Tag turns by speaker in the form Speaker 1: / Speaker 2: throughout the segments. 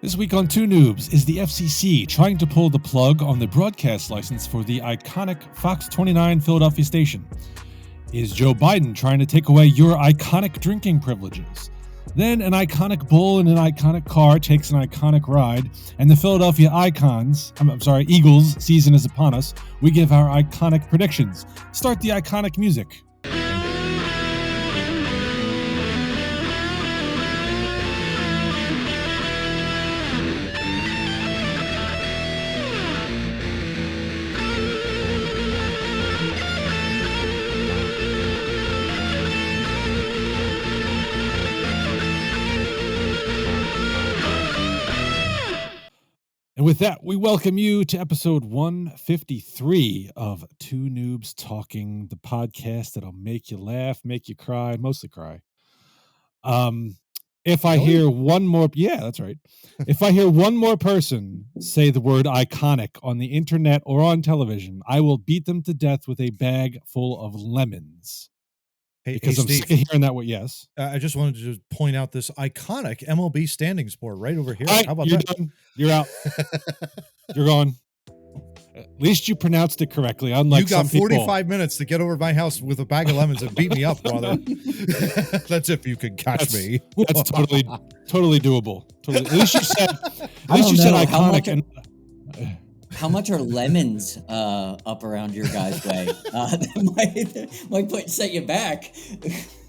Speaker 1: This week on Two Noobs, is the FCC trying to pull the plug on the broadcast license for the iconic Fox-29 Philadelphia station? Is Joe Biden trying to take away your iconic drinking privileges? Then an iconic bull in an iconic car takes an iconic ride, and the Philadelphia Eagles season is upon us. We give our iconic predictions. Start the iconic music. And with that, we welcome you to episode 153 of Two Noobs Talking, the podcast that'll make you laugh, make you cry, mostly cry. If I hear one more, that's right. If I hear one more person say the word iconic on the internet or on television, I will beat them to death with a bag full of lemons. Because I'm sick of hearing that word, yes.
Speaker 2: I just wanted to just point out this iconic MLB standings board right over here.
Speaker 1: Right,
Speaker 2: how about
Speaker 1: you're
Speaker 2: that?
Speaker 1: Done. You're out. You're gone. At least you pronounced it correctly. Unlike
Speaker 2: you got
Speaker 1: some
Speaker 2: 45 minutes to get over to my house with a bag of lemons and beat me up, brother. That's if you could catch me.
Speaker 1: That's totally doable. Totally. At least you said iconic.
Speaker 3: How much are lemons up around your guys' way? That might set you back.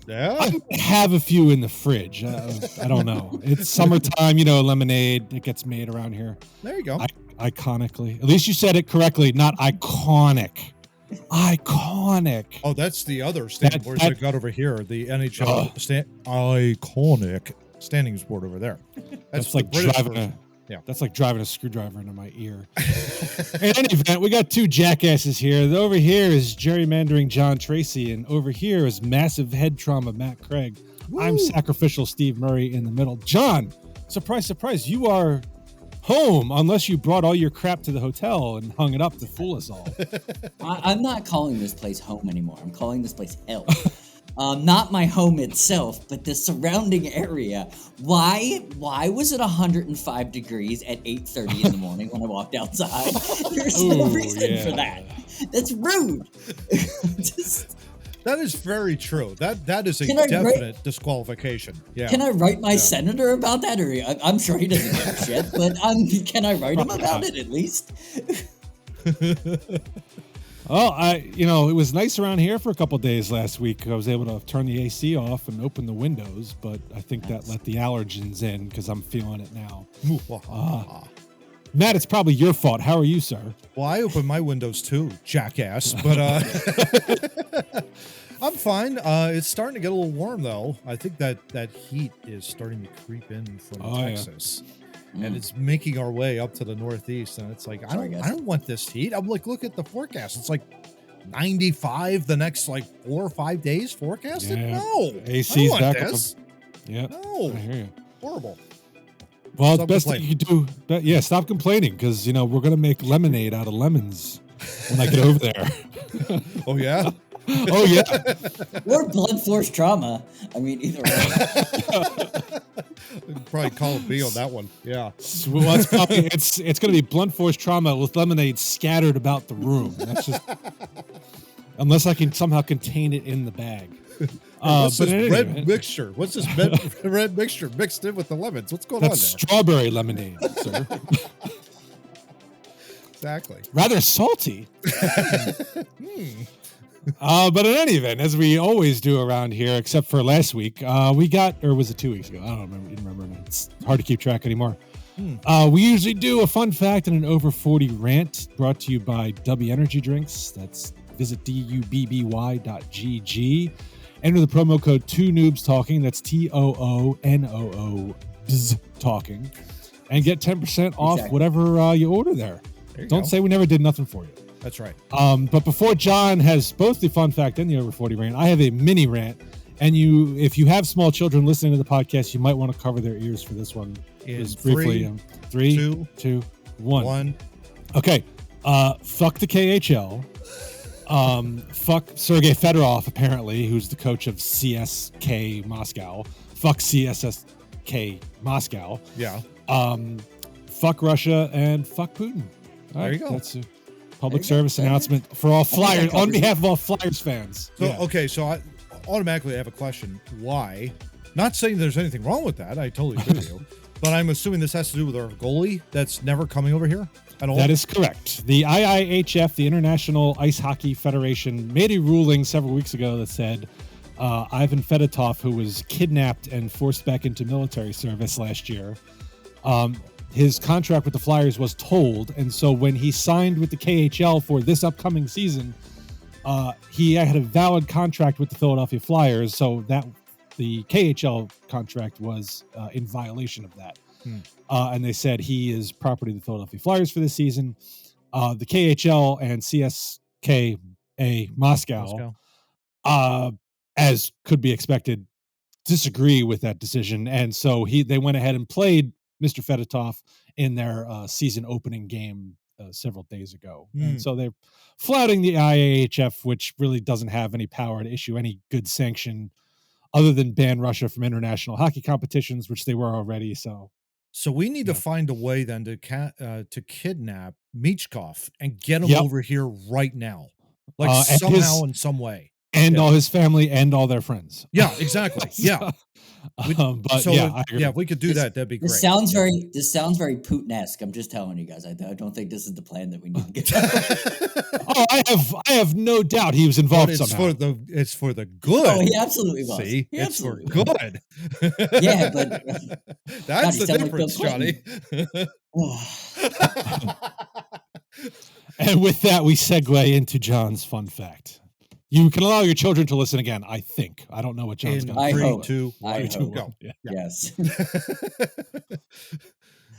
Speaker 2: Yeah,
Speaker 1: I have a few in the fridge. I don't know. It's summertime, lemonade. It gets made around here.
Speaker 2: There you go.
Speaker 1: Iconically. At least you said it correctly, not iconic. Iconic.
Speaker 2: Oh, that's the other standing boards I got over here. The NHL iconic standings board over there.
Speaker 1: That's like driving that's like driving a screwdriver into my ear. In any event, we got two jackasses here. Over here is gerrymandering John Tracy, and over here is massive head trauma Matt Craig. Woo. I'm sacrificial Steve Murray in the middle. John, surprise, surprise, you are home unless you brought all your crap to the hotel and hung it up to fool us all.
Speaker 3: I'm not calling this place home anymore. I'm calling this place hell. Not my home itself, but the surrounding area. Why was it 105 degrees at 8:30 in the morning when I walked outside? There's no reason for that. That's rude.
Speaker 2: That is very true. That is a definite disqualification. Yeah.
Speaker 3: Can I write my senator about that? Or I'm sure he doesn't give a shit, but can I write him about it at least?
Speaker 1: Well, it was nice around here for a couple of days last week. I was able to turn the AC off and open the windows, but I think that let the allergens in because I'm feeling it now. Matt, it's probably your fault. How are you, sir?
Speaker 2: Well, I opened my windows too, jackass, but I'm fine. It's starting to get a little warm, though. I think that heat is starting to creep in from Texas. Yeah. And it's making our way up to the Northeast, and it's like I don't want this heat. I'm like, look at the forecast. It's like 95 the next 4 or 5 days forecasted. Yeah. No,
Speaker 1: AC's back up.
Speaker 2: Yeah, no,
Speaker 1: I hear you.
Speaker 2: Horrible.
Speaker 1: Well, it's best that you can do. Yeah, stop complaining because we're gonna make lemonade out of lemons when I get over there.
Speaker 2: Oh yeah.
Speaker 1: Oh yeah.
Speaker 3: Or blunt force trauma. I mean, either way.
Speaker 2: Probably call B on that one. Yeah.
Speaker 1: Well, it's going to be blunt force trauma with lemonade scattered about the room. That's just unless I can somehow contain it in the bag.
Speaker 2: What's this red mixture? What's this red mixture mixed in with the lemons? What's going on there?
Speaker 1: Strawberry lemonade, sir.
Speaker 2: Exactly.
Speaker 1: Rather salty. But in any event, as we always do around here, except for last week, was it 2 weeks ago? I don't remember. Didn't remember. It's hard to keep track anymore. We usually do a fun fact and an over 40 rant brought to you by W Energy Drinks. That's visit dubby.gg. Enter the promo code 2noobstalking. That's TOONOO talking, and get 10% off whatever you order there. Don't say we never did nothing for you.
Speaker 2: That's right.
Speaker 1: But before John has both the fun fact and the over 40 rant, I have a mini rant. And if you have small children listening to the podcast, you might want to cover their ears for this one.
Speaker 2: Just
Speaker 1: briefly. 3, 2, 1. Okay. Fuck the KHL. Fuck Sergei Fedorov, apparently, who's the coach of CSK Moscow. Fuck CSSK Moscow.
Speaker 2: Yeah.
Speaker 1: Fuck Russia and fuck Putin. All
Speaker 2: there
Speaker 1: right,
Speaker 2: you go.
Speaker 1: That's a public service announcement for all Flyers, on behalf of all Flyers fans.
Speaker 2: So, okay, so I automatically have a question. Why? Not saying there's anything wrong with that. I totally agree with you. But I'm assuming this has to do with our goalie that's never coming over here at all.
Speaker 1: That is correct. The IIHF, the International Ice Hockey Federation, made a ruling several weeks ago that said Ivan Fedotov, who was kidnapped and forced back into military service last year, his contract with the Flyers was tolled. And so when he signed with the KHL for this upcoming season, he had a valid contract with the Philadelphia Flyers. So that the KHL contract was in violation of that. And they said he is property of the Philadelphia Flyers for this season. The KHL and CSKA Moscow, as could be expected, disagree with that decision. And so they went ahead and played Mr. Fedotov in their season opening game several days ago. And so they're flouting the IIHF, which really doesn't have any power to issue any good sanction other than ban Russia from international hockey competitions, which they were already. So
Speaker 2: we need to find a way then to kidnap Michkov and get him over here right now, like somehow in some way,
Speaker 1: and all his family and all their friends.
Speaker 2: Yeah, exactly. Yeah. I agree. If we could do that, that'd be great.
Speaker 3: This sounds very Putin-esque. I'm just telling you guys. I don't think this is the plan that we need to get.
Speaker 1: I have no doubt he was involved somehow.
Speaker 2: It's for the good.
Speaker 3: Oh, he absolutely was.
Speaker 2: See, it's for good.
Speaker 3: Yeah, but
Speaker 2: that's the difference, Johnny.
Speaker 1: And with that, we segue into John's fun fact. You can allow your children to listen again, I think. I don't know what John's going to do.
Speaker 2: 3, 2, 1,
Speaker 3: go.
Speaker 2: Yeah.
Speaker 3: Yes.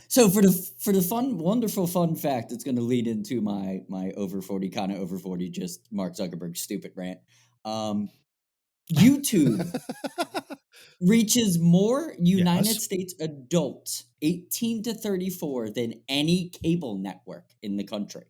Speaker 3: So for the wonderful fun fact, it's going to lead into my over 40, kind of over 40, just Mark Zuckerberg's stupid rant. YouTube reaches more United States adults 18 to 34 than any cable network in the country.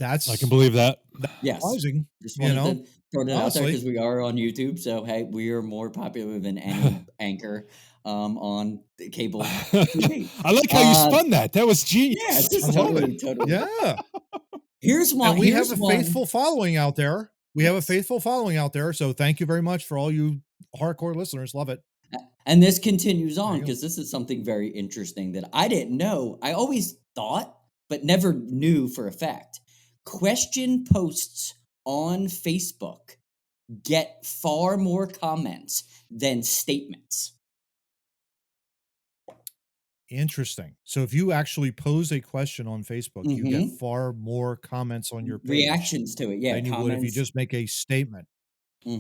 Speaker 1: I can believe that.
Speaker 3: Yes.
Speaker 2: Surprising.
Speaker 3: Just wanted to throw that out there because we are on YouTube. So, hey, we are more popular than any anchor on cable TV.
Speaker 1: I like how you spun that. That was genius.
Speaker 3: Yeah, it's just totally.
Speaker 2: Yeah.
Speaker 3: Here's one.
Speaker 2: And we have a faithful following out there. So thank you very much for all you hardcore listeners. Love it.
Speaker 3: And this continues on because this is something very interesting that I didn't know. I always thought, but never knew for a fact. Question posts on Facebook get far more comments than statements.
Speaker 2: Interesting. So if you actually pose a question on Facebook, you get far more comments on your page.
Speaker 3: Reactions to it,
Speaker 2: than you would if you just make a statement.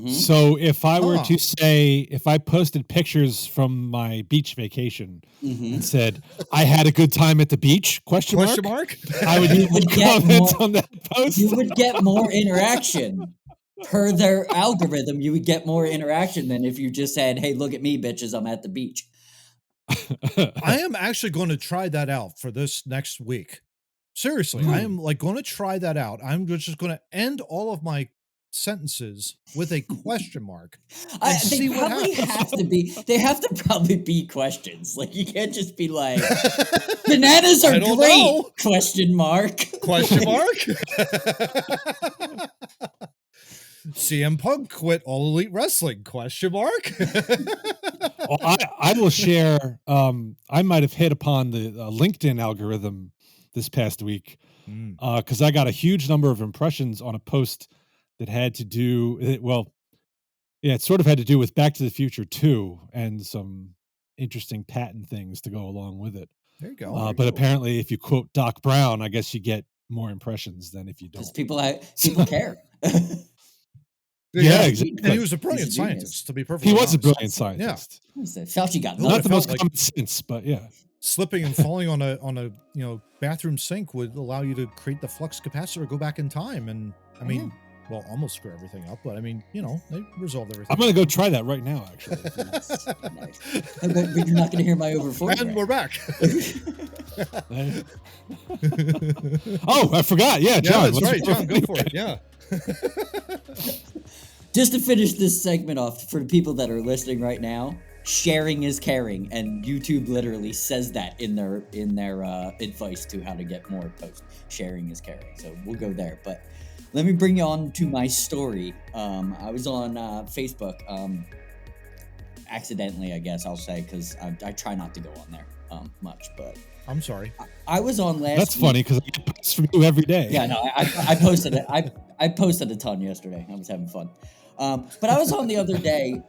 Speaker 1: So if I were to say, if I posted pictures from my beach vacation and said, I had a good time at the beach, question mark? I would comment on that post.
Speaker 3: You would get more interaction. Per their algorithm, you would get more interaction than if you just said, hey, look at me, bitches, I'm at the beach.
Speaker 2: I am actually going to try that out for this next week. Seriously, I am going to try that out. I'm just going to end all of my sentences with a question mark and see what happens.
Speaker 3: They have to probably be questions. Like you can't just be like bananas are great question mark
Speaker 2: CM Punk quit All Elite Wrestling question mark.
Speaker 1: Well, I will share I might have hit upon the LinkedIn algorithm this past week because I got a huge number of impressions on a post that had to do, it sort of had to do with Back to the Future 2 and some interesting patent things to go along with it.
Speaker 2: There you go.
Speaker 1: But apparently, if you quote Doc Brown, I guess you get more impressions than if you don't.
Speaker 3: Because people care.
Speaker 2: Yeah, exactly. And he was a brilliant scientist, to be perfectly honest.
Speaker 1: He was a brilliant scientist.
Speaker 3: Yeah. Fauci got
Speaker 1: not the most common sense, but yeah.
Speaker 2: Slipping and falling on a bathroom sink would allow you to create the flux capacitor, go back in time, and I mean. Well, almost screw everything up, but I mean, they resolved everything.
Speaker 1: I'm going to go try that right now, actually.
Speaker 3: Nice. But you're not going to hear my over 40.
Speaker 2: And we're back.
Speaker 1: Oh, I forgot. Yeah, John.
Speaker 2: That's right. John, go for it. Yeah.
Speaker 3: Just to finish this segment off, for the people that are listening right now, sharing is caring, and YouTube literally says that in their advice to how to get more posts. Sharing is caring. So we'll go there. But let me bring you on to my story. I was on Facebook, accidentally, I guess I'll say, because I try not to go on there much. But
Speaker 2: I'm sorry.
Speaker 3: I was on last.
Speaker 1: That's funny because I get posts from you every day.
Speaker 3: Yeah, no, I posted it. I posted a ton yesterday. I was having fun. But I was on the other day.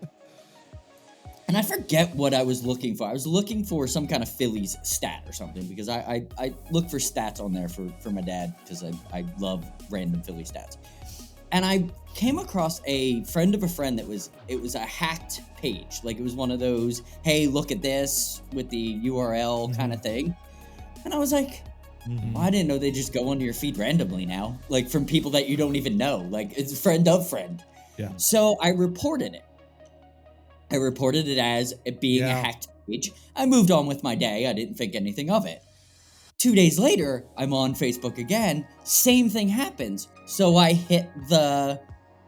Speaker 3: And I forget what I was looking for. I was looking for some kind of Phillies stat or something because I look for stats on there for my dad because I love random Philly stats. And I came across a friend of a friend it was a hacked page. Like it was one of those, hey, look at this with the URL kind of thing. And I was like, well, I didn't know they just go onto your feed randomly now, like from people that you don't even know. Like it's a friend of friend.
Speaker 2: Yeah.
Speaker 3: So I reported it. I reported it as it being a hacked page. I moved on with my day. I didn't think anything of it. 2 days later, I'm on Facebook again. Same thing happens. So I hit the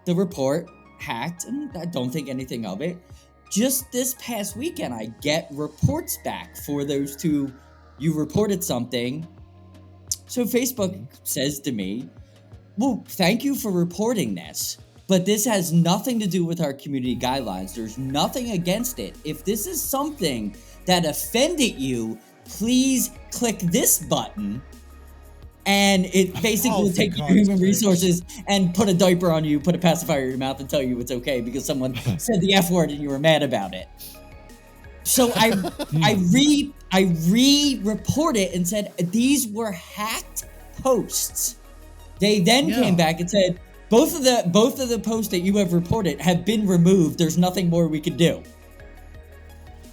Speaker 3: report, hacked, and I don't think anything of it. Just this past weekend, I get reports back for those two. You reported something. So Facebook says to me, well, thank you for reporting this. But this has nothing to do with our community guidelines. There's nothing against it. If this is something that offended you, please click this button. And it basically will take you to human resources and put a diaper on you, put a pacifier in your mouth and tell you it's okay because someone said the F word and you were mad about it. So I re-report it and said, these were hacked posts. They then came back and said, both of the posts that you have reported have been removed. There's nothing more we could do.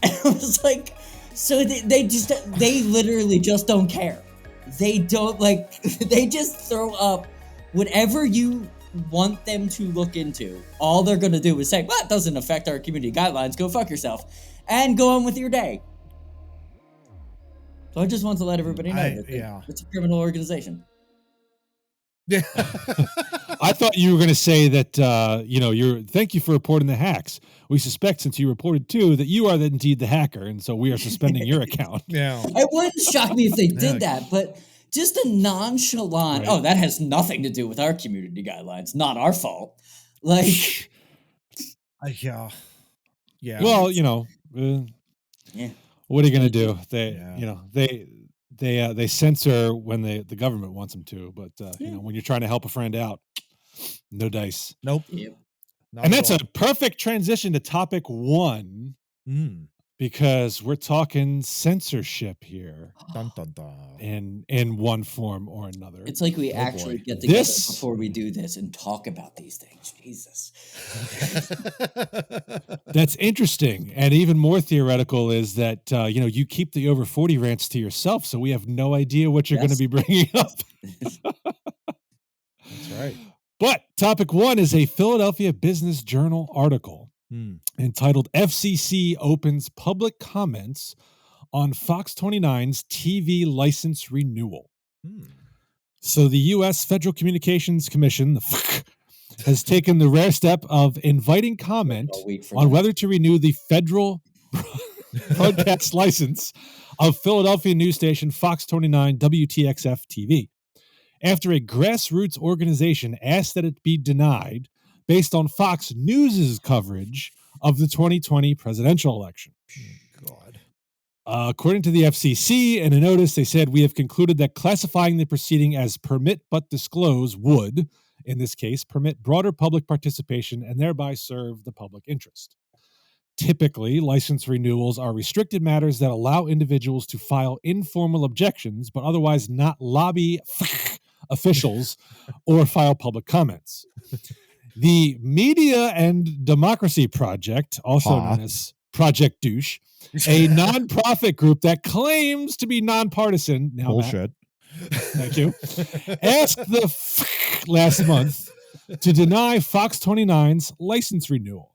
Speaker 3: And I was like, so they literally just don't care. They don't they just throw up whatever you want them to look into. All they're going to do is say, well, it doesn't affect our community guidelines. Go fuck yourself and go on with your day. So I just want to let everybody know that it's a criminal organization.
Speaker 2: Yeah.
Speaker 1: I thought you were going to say that, thank you for reporting the hacks. We suspect since you reported too that you are indeed the hacker. And so we are suspending your account.
Speaker 2: Yeah.
Speaker 3: It wouldn't shock me if they did that, but just a nonchalant, that has nothing to do with our community guidelines. Not our fault. Like,
Speaker 2: yeah.
Speaker 1: Well, what are you going to do? They censor when the government wants them to, but when you're trying to help a friend out, no dice.
Speaker 2: Nope.
Speaker 3: Yep.
Speaker 1: And that's a perfect transition to topic 1, because we're talking censorship here,
Speaker 2: dun, dun, dun.
Speaker 1: in one form or another.
Speaker 3: It's like we actually get together before we do this and talk about these things. Jesus.
Speaker 1: That's interesting, and even more theoretical is that you keep the over 40 rants to yourself, so we have no idea what you're going to be bringing up.
Speaker 2: That's right.
Speaker 1: But topic 1 is a Philadelphia Business Journal article entitled "FCC Opens Public Comments on Fox-29's TV License Renewal." So the U.S. Federal Communications Commission, has taken the rare step of inviting comment on whether to renew the federal broadcast license of Philadelphia news station Fox-29 WTXF TV, after a grassroots organization asked that it be denied based on Fox News' coverage of the 2020 presidential election.
Speaker 2: God.
Speaker 1: According to the FCC, in a notice, they said, "We have concluded that classifying the proceeding as permit but disclose would, in this case, permit broader public participation and thereby serve the public interest. Typically, license renewals are restricted matters that allow individuals to file informal objections, but otherwise not lobby officials or file public comments." The Media and Democracy Project, also known as Project Douche, a nonprofit group that claims to be nonpartisan. Now,
Speaker 2: bullshit.
Speaker 1: Thank you. Asked the last month to deny Fox-29's license renewal.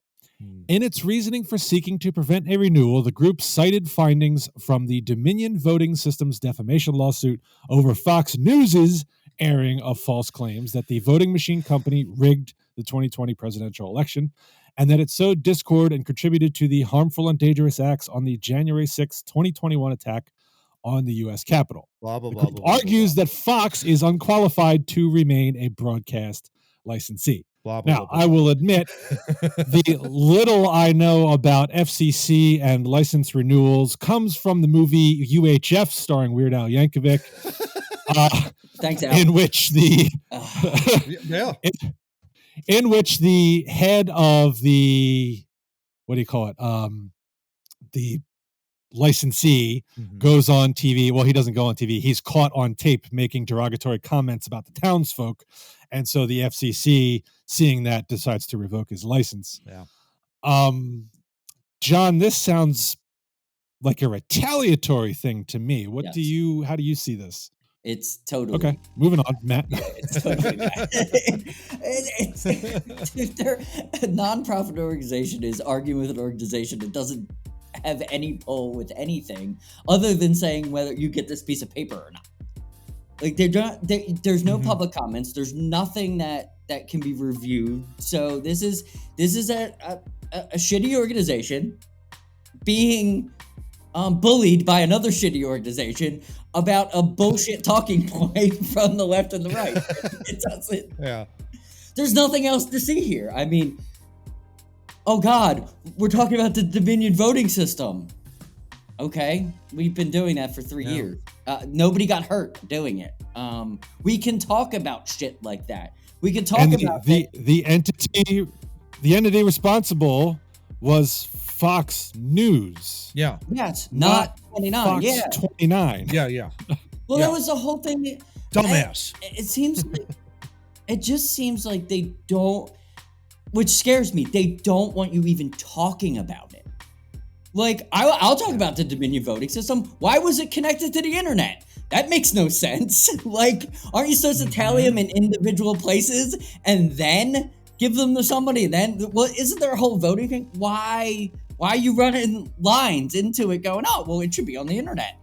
Speaker 1: In its reasoning for seeking to prevent a renewal, the group cited findings from the Dominion Voting Systems defamation lawsuit over Fox News's airing of false claims that the voting machine company rigged the 2020 presidential election, and that it sowed discord and contributed to the harmful and dangerous acts on the January 6, 2021 attack on the U.S. Capitol.
Speaker 2: Blah, blah,
Speaker 1: The
Speaker 2: blah,
Speaker 1: group
Speaker 2: blah, blah,
Speaker 1: argues
Speaker 2: blah.
Speaker 1: that Fox is unqualified to remain a broadcast licensee.
Speaker 2: Blah, blah,
Speaker 1: Now,
Speaker 2: blah, blah,
Speaker 1: I
Speaker 2: blah.
Speaker 1: will admit, the little I know about FCC and license renewals comes from the movie UHF starring Weird Al Yankovic,
Speaker 3: Thanks, Al.
Speaker 1: in which the
Speaker 2: Yeah.
Speaker 1: in which the head of the, what do you call it? The licensee goes on TV. Well, he doesn't go on TV. He's caught on tape making derogatory comments about the townsfolk. And so the FCC, seeing that, decides to revoke his license.
Speaker 2: Yeah.
Speaker 1: John, this sounds like a retaliatory thing to me. How do you see this?
Speaker 3: It's totally
Speaker 1: okay. Moving on, Matt.
Speaker 3: It's totally they're a nonprofit organization is arguing with an organization that doesn't have any pull with anything other than saying whether you get this piece of paper or not. Like there's no public comments. There's nothing that can be reviewed. So this is a shitty organization being bullied by another shitty organization about a bullshit talking point from the left and the right. It doesn't.
Speaker 2: Yeah.
Speaker 3: There's nothing else to see here. I mean, oh God, we're talking about the Dominion voting system. Okay, we've been doing that for 3 years. Nobody got hurt doing it. We can talk about shit like that. We can talk about
Speaker 1: the entity responsible was Fox News.
Speaker 2: Yeah.
Speaker 3: Yes, not 29.
Speaker 1: Fox
Speaker 3: yeah.
Speaker 1: 29.
Speaker 2: Yeah.
Speaker 3: Well, that was the whole thing.
Speaker 2: Dumbass.
Speaker 3: It seems like, it just seems like they don't, which scares me. They don't want you even talking about it. Like, I'll talk about the Dominion voting system. Why was it connected to the internet? That makes no sense. Like, aren't you supposed to tally them in individual places and then give them to somebody? And then, well, isn't there a whole voting thing? Why are you running lines into it going, oh, well, it should be on the internet?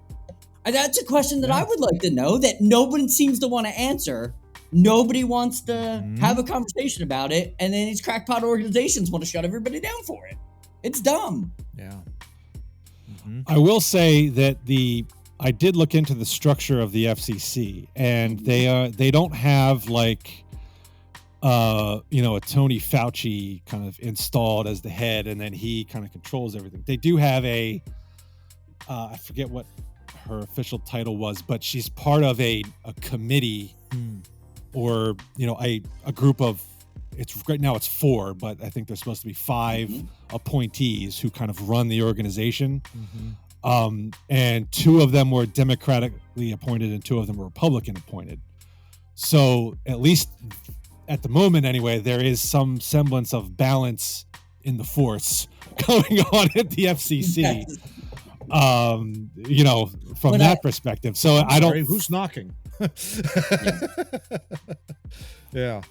Speaker 3: And that's a question that I would like to know that no one seems to want to answer. Nobody wants to have a conversation about it. And then these crackpot organizations want to shut everybody down for it. It's dumb.
Speaker 2: Yeah.
Speaker 1: I will say that I did look into the structure of the FCC, and they don't have like a Tony Fauci kind of installed as the head, and then he kind of controls everything. They do have I forget what her official title was, but she's part of a committee or a group of, right now it's 4, but I think there's supposed to be 5 appointees who kind of run the organization. And 2 of them were democratically appointed and 2 of them were Republican appointed. So at least at the moment anyway, there is some semblance of balance in the force going on at the FCC. From that perspective. So I don't.
Speaker 2: Who's knocking? Yeah.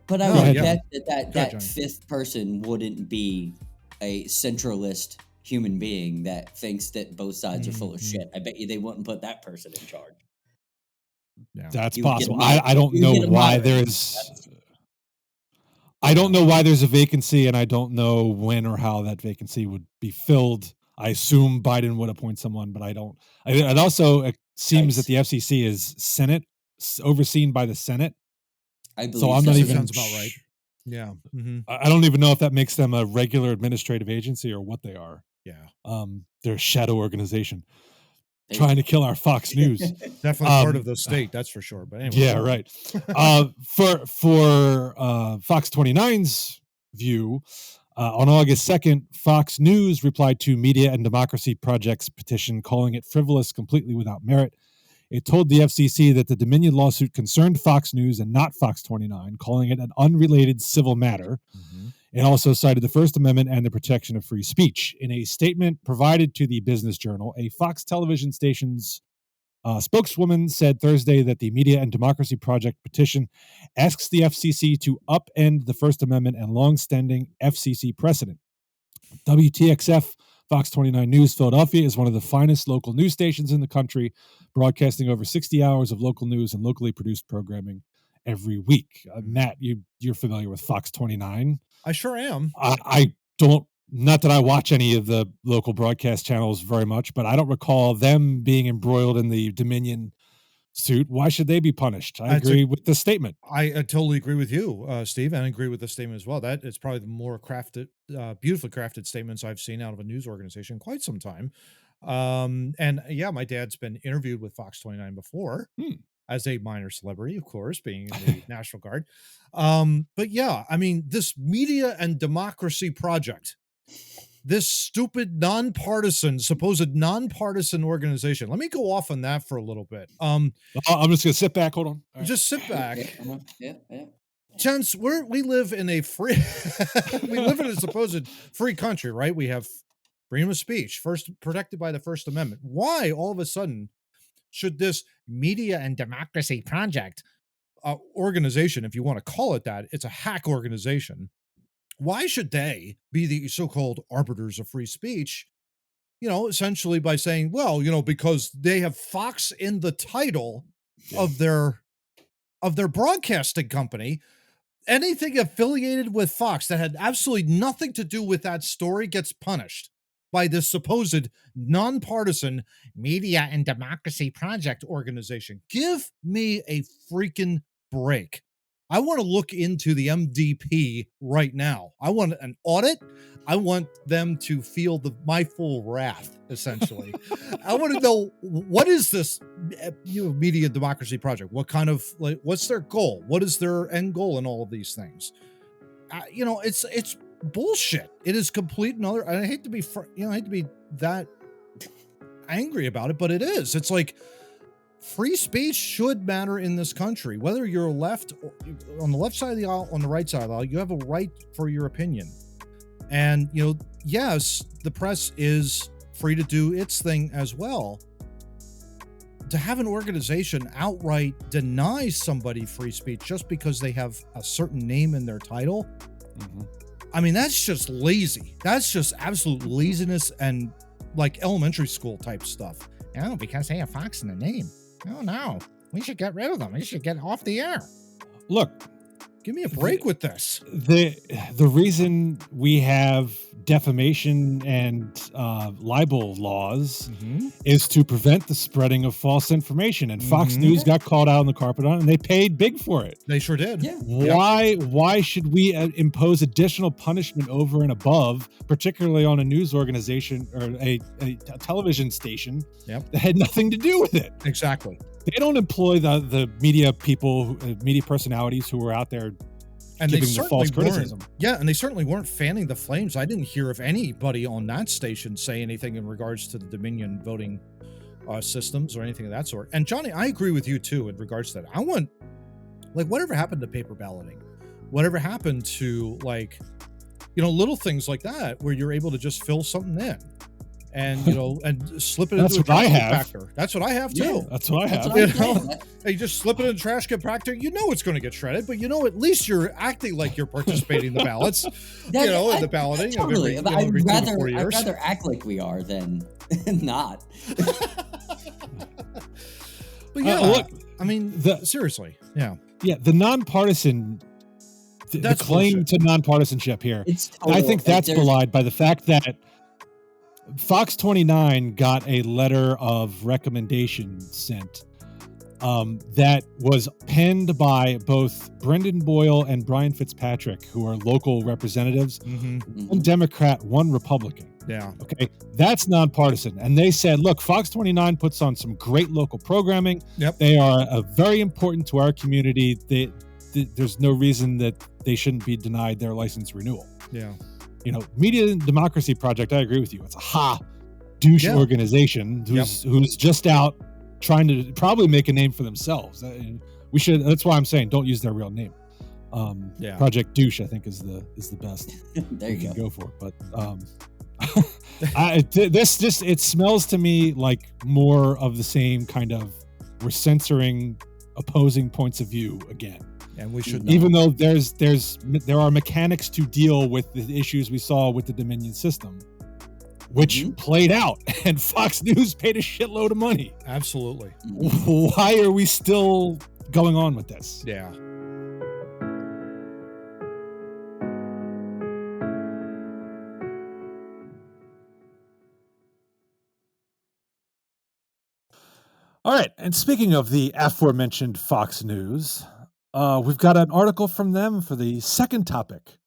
Speaker 3: But I would bet that 5th person wouldn't be a centralist human being that thinks that both sides are full of shit. I bet you they wouldn't put that person in charge.
Speaker 2: Yeah.
Speaker 1: That's possible. I don't know why there's. I don't know why there's a vacancy, and I don't know when or how that vacancy would be filled. I assume Biden would appoint someone, but I don't. It also seems that the FCC is overseen by the Senate.
Speaker 3: I believe
Speaker 1: so. I'm not even.
Speaker 2: Sounds about right. Yeah.
Speaker 1: I don't even know if that makes them a regular administrative agency or what they are.
Speaker 2: Yeah.
Speaker 1: They're a shadow organization trying to kill our Fox News.
Speaker 2: Definitely part of the state, that's for sure. But anyway.
Speaker 1: Yeah, right. For Fox 29's view, on August 2nd, Fox News replied to Media and Democracy Project's petition, calling it frivolous, completely without merit. It told the FCC that the Dominion lawsuit concerned Fox News and not Fox 29, calling it an unrelated civil matter. It also cited the First Amendment and the protection of free speech. In a statement provided to the Business Journal, a Fox television station's spokeswoman said Thursday that the Media and Democracy Project petition asks the FCC to upend the First Amendment and longstanding FCC precedent. WTXF Fox-29 News Philadelphia is one of the finest local news stations in the country, broadcasting over 60 hours of local news and locally produced programming every week. Matt, you're familiar with Fox-29.
Speaker 2: I sure am.
Speaker 1: I don't, not that I watch any of the local broadcast channels very much, but I don't recall them being embroiled in the Dominion suit. Why should they be punished? I agree with the statement.
Speaker 2: I totally agree with you, Steve, and I agree with the statement as well. That is probably the more crafted, beautifully crafted statements I've seen out of a news organization in quite some time. And yeah, my dad's been interviewed with Fox-29 before as a minor celebrity, of course, being in the National Guard. But yeah, I mean, this media and democracy project, this stupid supposed nonpartisan organization. Let me go off on that for a little bit.
Speaker 1: I'm just gonna sit back. Hold on.
Speaker 2: Just sit back.
Speaker 3: Yeah.
Speaker 2: Gents, we live in a free we live in a supposed free country, right? We have freedom of speech, first protected by the First Amendment. Why all of a sudden should this media and democracy project organization, if you want to call it that, it's a hack organization. Why should they be the so-called arbiters of free speech? You know, essentially by saying, well, you know, because they have Fox in the title of their broadcasting company, anything affiliated with Fox that had absolutely nothing to do with that story gets punished by this supposed nonpartisan media and democracy project organization. Give me a freaking break. I want to look into the MDP right now. I want an audit. I want them to feel my full wrath, essentially. I want to know, what is this media democracy project? What kind of, what's their goal? What is their end goal in all of these things? It's bullshit. It is complete another. I hate to be, I hate to be that angry about it, but it is. It's like, free speech should matter in this country, whether you're left on the left side of the aisle, on the right side of the aisle. You have a right for your opinion. And, yes, the press is free to do its thing as well. To have an organization outright deny somebody free speech just because they have a certain name in their title, I mean, that's just lazy. That's just absolute laziness and like elementary school type stuff. Oh, because they have Fox in the name. Oh, no. We should get rid of them. We should get off the air.
Speaker 1: Look.
Speaker 2: Give me a break with this.
Speaker 1: The reason we have defamation and libel laws is to prevent the spreading of false information. And Fox News got called out on the carpet on it, and they paid big for it.
Speaker 2: They sure did.
Speaker 3: Yeah.
Speaker 1: Why should we impose additional punishment over and above, particularly on a news organization or a television station that had nothing to do with it?
Speaker 2: Exactly.
Speaker 1: They don't employ the media people, media personalities who are out there
Speaker 2: and
Speaker 1: giving the false criticism.
Speaker 2: Yeah, and they certainly weren't fanning the flames. I didn't hear of anybody on that station say anything in regards to the Dominion voting systems or anything of that sort. And Johnny, I agree with you too in regards to that. I want, whatever happened to paper balloting? Whatever happened to little things like that where you're able to just fill something in? And and slip it into a trash compactor. That's what I have too.
Speaker 1: Yeah, that's what I have.
Speaker 2: You just slip it in a trash compactor. You know it's going to get shredded, but at least you're acting like you're participating in the ballots. In the balloting.
Speaker 3: Totally. I'd rather act like we are than not.
Speaker 2: But yeah, look. I mean, seriously. Yeah.
Speaker 1: Yeah. The nonpartisan. The claim bullshit. To nonpartisanship here. I think that's belied by the fact that Fox-29 got a letter of recommendation sent that was penned by both Brendan Boyle and Brian Fitzpatrick, who are local representatives, one Democrat, one Republican.
Speaker 2: Yeah.
Speaker 1: Okay. That's nonpartisan. And they said, look, Fox-29 puts on some great local programming.
Speaker 2: Yep.
Speaker 1: They are very important to our community. There's no reason that they shouldn't be denied their license renewal.
Speaker 2: Yeah.
Speaker 1: Media and Democracy Project, I agree with you. It's a douche organization who's just out trying to probably make a name for themselves. That's why I'm saying don't use their real name. Project Douche, I think, is the best
Speaker 3: there you
Speaker 1: can go for. But it smells to me like more of the same kind of, we're censoring opposing points of view again.
Speaker 2: And we should,
Speaker 1: even though there are mechanics to deal with the issues we saw with the Dominion system, which played out, and Fox News paid a shitload of money.
Speaker 2: Absolutely.
Speaker 1: Why are we still going on with this?
Speaker 2: Yeah.
Speaker 1: All right. And speaking of the aforementioned Fox News, we've got an article from them for the second topic,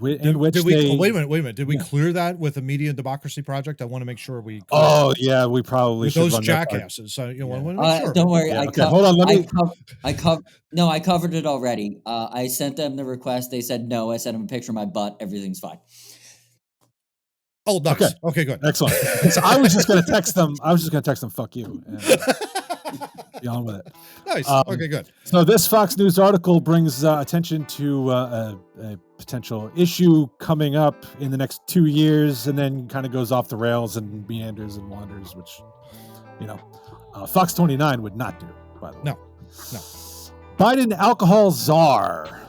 Speaker 1: in which
Speaker 2: Did we?
Speaker 1: they.
Speaker 2: Oh, wait a minute. Did we
Speaker 1: Yeah.
Speaker 2: clear that with the Media and Democracy Project? I want to make sure we.
Speaker 1: Oh yeah, we probably
Speaker 2: with
Speaker 1: should
Speaker 2: those
Speaker 1: run that by-
Speaker 2: jackasses. So I want to make sure.
Speaker 3: Don't worry.
Speaker 1: Yeah, okay, hold on. Let me.
Speaker 3: I covered it already. I sent them the request. They said no. I sent them a picture of my butt. Everything's fine.
Speaker 2: Oh, nice. Okay, good.
Speaker 1: Excellent. So I was just going to text them. Fuck you. And, be on with it.
Speaker 2: Nice. Okay, good.
Speaker 1: So this Fox News article brings attention to a potential issue coming up in the next 2 years, and then kind of goes off the rails and meanders and wanders, which, Fox-29 would not do, by the way.
Speaker 2: No.
Speaker 1: Biden alcohol czar,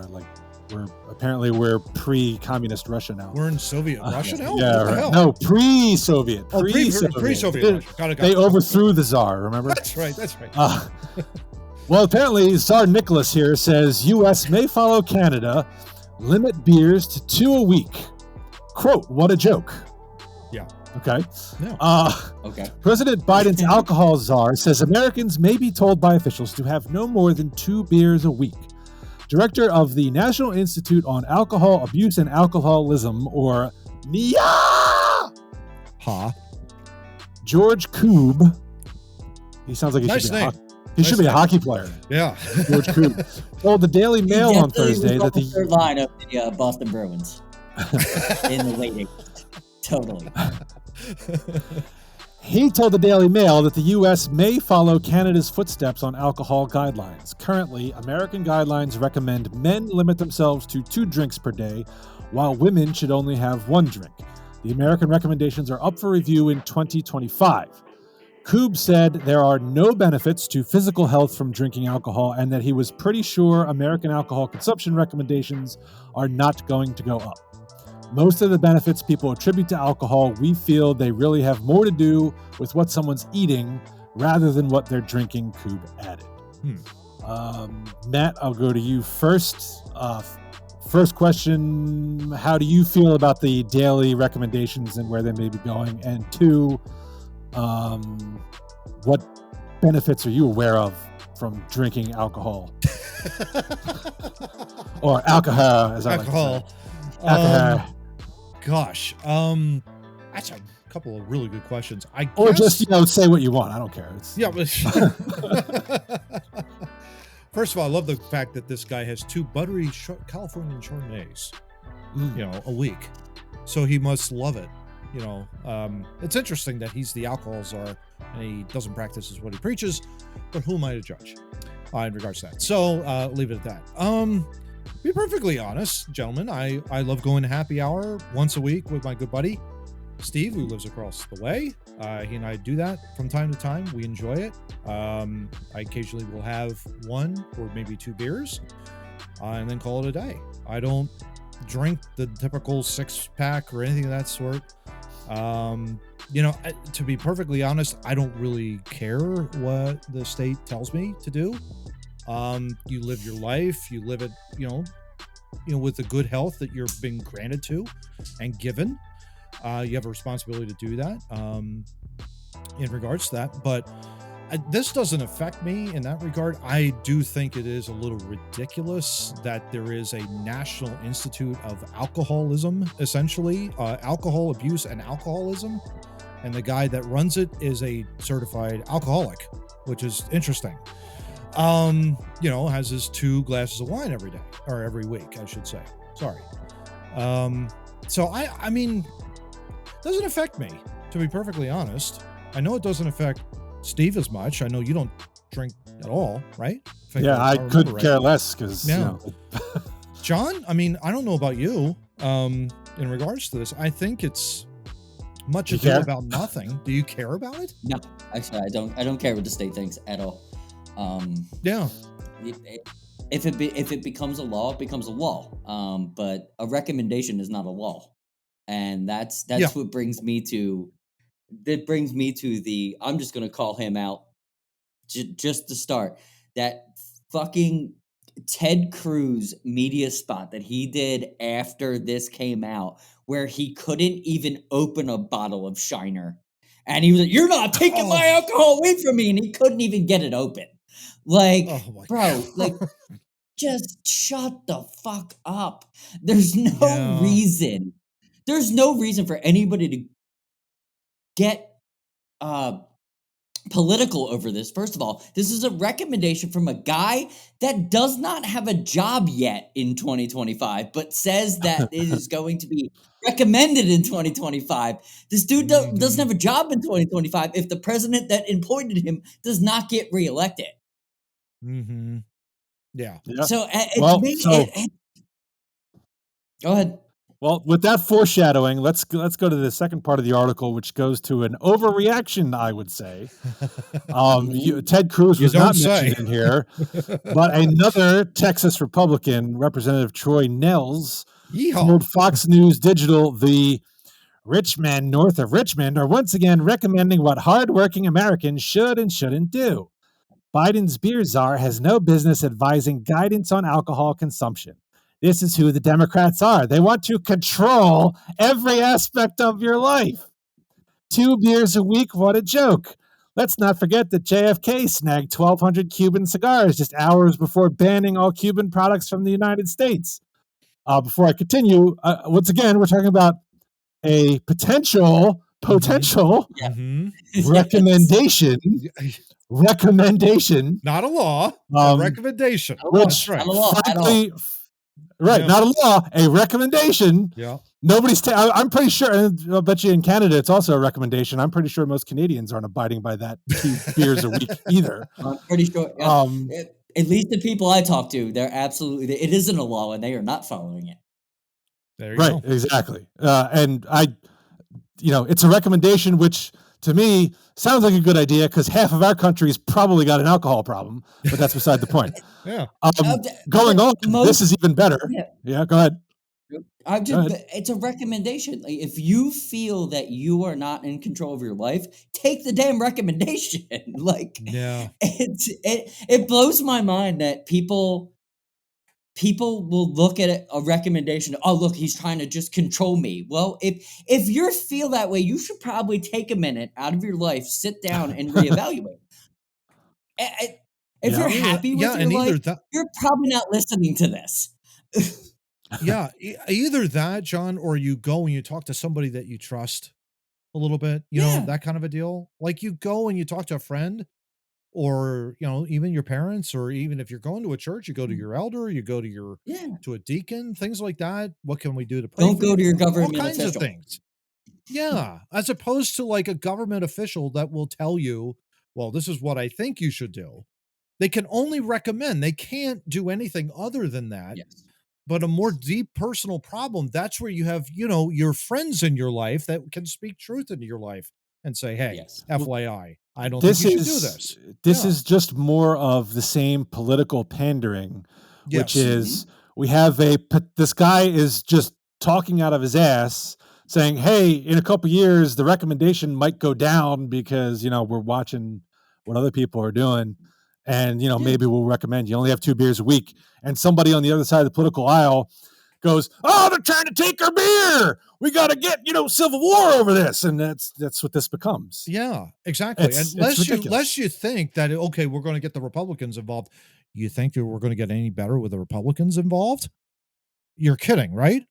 Speaker 1: like we're pre-communist Russia now.
Speaker 2: We're in Soviet Russia now?
Speaker 1: Yeah, right. No, pre-Soviet.
Speaker 2: Oh, pre-Soviet Russia. Got it.
Speaker 1: They overthrew the czar, remember?
Speaker 2: That's right.
Speaker 1: Well, apparently, Tsar Nicholas here says U.S. may follow Canada, limit beers to 2 a week. Quote, what a joke.
Speaker 2: Yeah.
Speaker 1: Okay.
Speaker 2: Yeah.
Speaker 3: Okay.
Speaker 1: President Biden's alcohol czar says Americans may be told by officials to have no more than 2 beers a week. Director of the National Institute on Alcohol Abuse and Alcoholism, or NIA, George Koob. He sounds like he
Speaker 2: nice
Speaker 1: should be
Speaker 2: name.
Speaker 1: He should be a hockey player.
Speaker 2: Yeah.
Speaker 1: George Koob told the Daily Mail on Thursday that the
Speaker 3: third line of the Boston Bruins in the late 80s. Totally.
Speaker 1: He told the Daily Mail that the U.S. may follow Canada's footsteps on alcohol guidelines. Currently, American guidelines recommend men limit themselves to 2 drinks per day, while women should only have 1 drink. The American recommendations are up for review in 2025. Koob said there are no benefits to physical health from drinking alcohol and that he was pretty sure American alcohol consumption recommendations are not going to go up. Most of the benefits people attribute to alcohol, we feel they really have more to do with what someone's eating rather than what they're drinking, Koob added. Matt, I'll go to you first. First question, how do you feel about the daily recommendations and where they may be going? And 2, what benefits are you aware of from drinking alcohol? Or alcohol, as I like to say. Alcohol.
Speaker 2: Gosh, that's a couple of really good questions.
Speaker 1: Or just say what you want. I don't care.
Speaker 2: Yeah. First of all, I love the fact that this guy has 2 buttery Californian Chardonnays, a week. So he must love it. It's interesting that he's the alcohol czar and he doesn't practice what he preaches, but who am I to judge in regards to that? So leave it at that. Be perfectly honest, gentlemen, I love going to happy hour once a week with my good buddy, Steve, who lives across the way. He and I do that from time to time. We enjoy it. I occasionally will have 1 or maybe 2 beers and then call it a day. I don't drink the typical 6-pack or anything of that sort. To be perfectly honest, I don't really care what the state tells me to do. You live your life, you live it, with the good health that you're being granted to and given. You have a responsibility to do that in regards to that. But this doesn't affect me in that regard. I do think it is a little ridiculous that there is a National Institute of Alcoholism, essentially, alcohol abuse and alcoholism. And the guy that runs it is a certified alcoholic, which is interesting. Has his 2 glasses of wine every day, or every week, I should say. Sorry. So I mean, doesn't affect me, to be perfectly honest. I know it doesn't affect Steve as much. I know you don't drink at all, right?
Speaker 1: I could care less because,
Speaker 2: John, I mean, I don't know about you, in regards to this. I think it's much ado about nothing. Do you care about it?
Speaker 3: No, actually, I don't care what the state thinks at all. If it becomes a law, it becomes a law. But a recommendation is not a law, and that's what brings me to. That brings me to the. I'm just gonna call him out, just to start. That fucking Ted Cruz media spot that he did after this came out, where he couldn't even open a bottle of Shiner. And he was like, "You're not taking my alcohol away from me," and he couldn't even get it open. Like, bro, like, just shut the fuck up. There's no reason. There's no reason for anybody to get political over this. First of all, this is a recommendation from a guy that does not have a job yet in 2025, but says that it is going to be recommended in 2025. This dude doesn't have a job in 2025 if the president that appointed him does not get reelected.
Speaker 2: Yeah.
Speaker 3: So, go ahead.
Speaker 1: Well, with that foreshadowing, let's go to the second part of the article, which goes to an overreaction, I would say. Ted Cruz was not mentioned in here, but another Texas Republican, Representative Troy Nehls, told Fox News Digital the rich men north of Richmond are once again recommending what hardworking Americans should and shouldn't do. Biden's beer czar has no business advising guidance on alcohol consumption. This is who the Democrats are. They want to control every aspect of your life. 2 beers a week, what a joke. Let's not forget that JFK snagged 1,200 Cuban cigars just hours before banning all Cuban products from the United States. Before I continue, once again, we're talking about a potential recommendation.
Speaker 2: Not a law, a recommendation.
Speaker 1: Which,
Speaker 3: not a law,
Speaker 1: frankly, not a law, a recommendation.
Speaker 2: Yeah.
Speaker 1: I'm pretty sure, and I'll bet you in Canada it's also a recommendation. I'm pretty sure most Canadians aren't abiding by that 2 beers a week either.
Speaker 3: I'm pretty sure. At least the people I talk to, they're absolutely, it isn't a law and they are not following it.
Speaker 2: There you go.
Speaker 1: Exactly. And it's a recommendation, which to me sounds like a good idea because half of our country's probably got an alcohol problem, but that's beside the point.
Speaker 2: Yeah.
Speaker 1: Going on, this is even better. Yeah, go ahead.
Speaker 3: It's a recommendation. Like, if you feel that you are not in control of your life, take the damn recommendation. It blows my mind that people will look at a recommendation. Oh, look, he's trying to just control me. Well, if you feel that way, you should probably take a minute out of your life, sit down, and reevaluate. If you're happy with your life, you're probably not listening to this.
Speaker 2: Yeah, either that, John, or you go and you talk to somebody that you trust a little bit, you know, that kind of a deal. Like you go and you talk to a friend or, even your parents, or even if you're going to a church, you go to your elder, you go to to a deacon, things like that. What can we do to pray?
Speaker 3: Don't go to your government
Speaker 2: all kinds
Speaker 3: official.
Speaker 2: of things. Yeah, as opposed to like a government official that will tell you, well, this is what I think you should do. They can only recommend. They can't do anything other than that.
Speaker 3: Yes.
Speaker 2: But a more deep personal problem, that's where you have, your friends in your life that can speak truth into your life and say, hey, FYI, I don't think you should do this.
Speaker 1: This is just more of the same political pandering, which is we have this guy is just talking out of his ass saying, hey, in a couple years, the recommendation might go down because, we're watching what other people are doing. And, maybe we'll recommend you only have 2 beers a week. And somebody on the other side of the political aisle goes, oh, they're trying to take our beer. We got to get, civil war over this. And that's what this becomes.
Speaker 2: Yeah, exactly. Unless you think that, okay, we're going to get the Republicans involved. You think that we're going to get any better with the Republicans involved? You're kidding, right?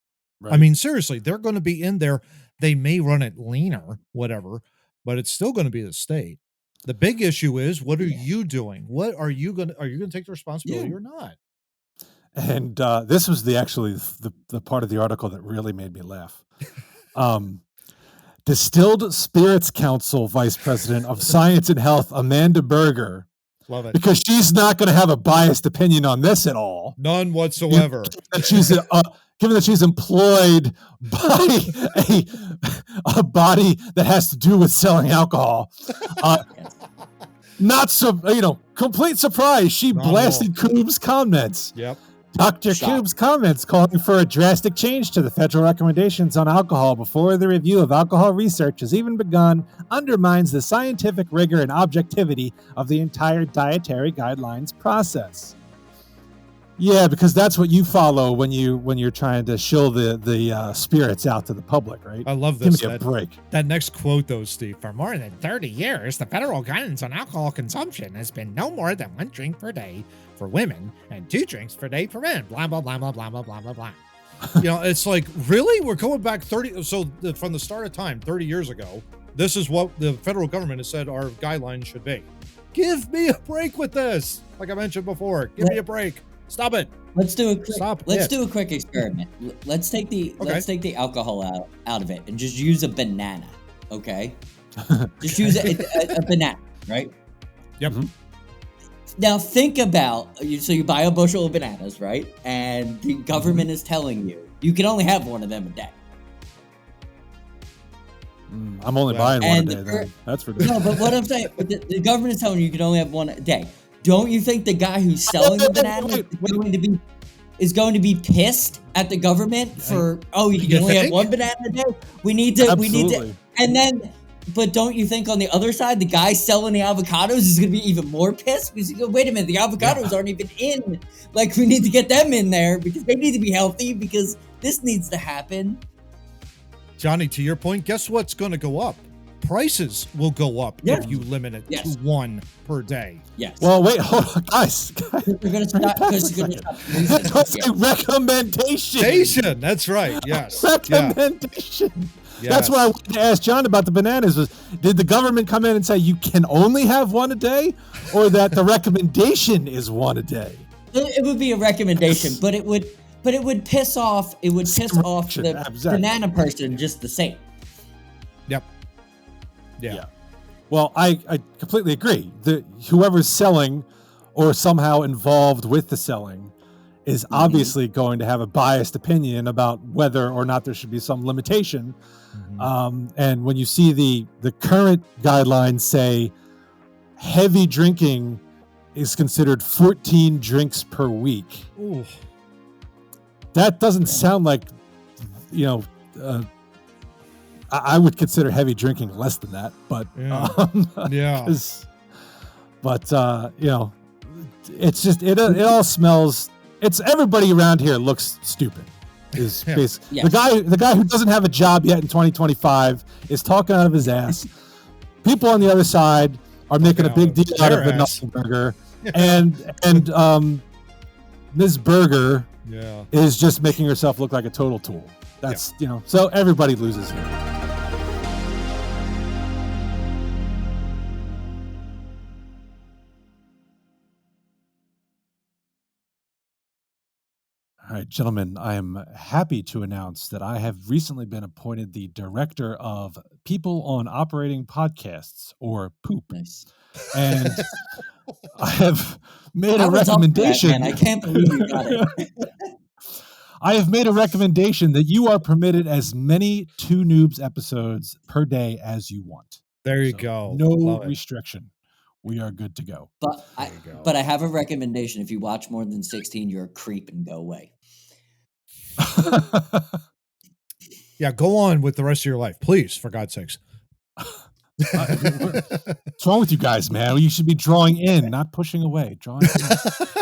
Speaker 2: I mean, seriously, they're going to be in there. They may run it leaner, whatever, but it's still going to be the state. The big issue is, what are you doing? What are you going to take the responsibility or not?
Speaker 1: And this was the part of the article that really made me laugh. Distilled Spirits Council Vice President of Science and Health, Amanda Berger.
Speaker 2: Love it.
Speaker 1: Because she's not going to have a biased opinion on this at all.
Speaker 2: None whatsoever.
Speaker 1: Given that she's employed by a body that has to do with selling alcohol. Not so, complete surprise. She blasted Coob's comments.
Speaker 2: Yep.
Speaker 1: Dr. Coob's comments calling for a drastic change to the federal recommendations on alcohol before the review of alcohol research has even begun undermines the scientific rigor and objectivity of the entire dietary guidelines process. Yeah, because that's what you follow when you're trying to shill the spirits out to the public, right?
Speaker 2: I love this.
Speaker 1: Give me a break.
Speaker 2: That next quote, though, Steve. For more than 30 years, the federal guidance on alcohol consumption has been no more than 1 drink per day for women and 2 drinks per day for men. Blah, blah, blah, blah, blah, blah, blah, blah, blah. It's like, really? We're going back 30. So from the start of time, 30 years ago, this is what the federal government has said our guidelines should be. Give me a break with this. Like I mentioned before, give me a break. Stop it.
Speaker 3: Let's do a quick experiment. Let's take the alcohol out of it and just use a banana. Okay. Just use a banana, right?
Speaker 2: Yep.
Speaker 1: Mm-hmm.
Speaker 3: Now think about, so you buy a bushel of bananas, right? And the government is telling you can only have one of them a day.
Speaker 1: I'm only buying one a day, then. That's ridiculous.
Speaker 3: No, but what I'm saying, the government is telling you can only have one a day. Don't you think the guy who's selling the bananas is going to be pissed at the government for, you can only have one banana a day? We need to, and then, but don't you think on the other side, the guy selling the avocados is going to be even more pissed? Because you go, wait a minute, the avocados aren't even in. Like, we need to get them in there because they need to be healthy because this needs to happen.
Speaker 2: Johnny, to your point, guess what's going to go up? Prices will go up if you limit it to 1 per day.
Speaker 3: Yes.
Speaker 1: Well, wait, hold on, guys.
Speaker 3: We're going to stop.
Speaker 1: That's a recommendation.
Speaker 2: That's right. Yes.
Speaker 1: Recommendation.
Speaker 2: Yes.
Speaker 1: That's what I wanted to ask John about the bananas. Did the government come in and say you can only have 1 a day, or that the recommendation is 1 a day?
Speaker 3: It would be a recommendation, but it would piss off. It would piss off the banana person just the same.
Speaker 2: Yep. Yeah.
Speaker 1: Well, I completely agree. Whoever's selling or somehow involved with the selling is obviously going to have a biased opinion about whether or not there should be some limitation. And when you see the current guidelines say heavy drinking is considered 14 drinks per week.
Speaker 2: Ooh. That
Speaker 1: doesn't sound like, I would consider heavy drinking less than that, but it's just it all smells. It's everybody around here looks stupid. Is basically the guy who doesn't have a job yet in 2025 is talking out of his ass. People on the other side are making a big deal out of the nothing burger, and Ms. Burger is just making herself look like a total tool. That's so everybody loses here. All right, gentlemen, I am happy to announce that I have recently been appointed the director of People on Operating Podcasts, or POOP.
Speaker 3: Nice.
Speaker 1: And I have made a recommendation.
Speaker 3: I can't believe you got it.
Speaker 1: I have made a recommendation that you are permitted as many Two Noobs episodes per day as you want.
Speaker 2: There you go.
Speaker 1: No restriction. We are good to go.
Speaker 3: But I have a recommendation. If you watch more than 16, you're a creep and go away.
Speaker 2: Yeah, go on with the rest of your life, please, for God's sakes.
Speaker 1: What's wrong with you guys, man? You should be drawing in, not pushing away. Drawing in.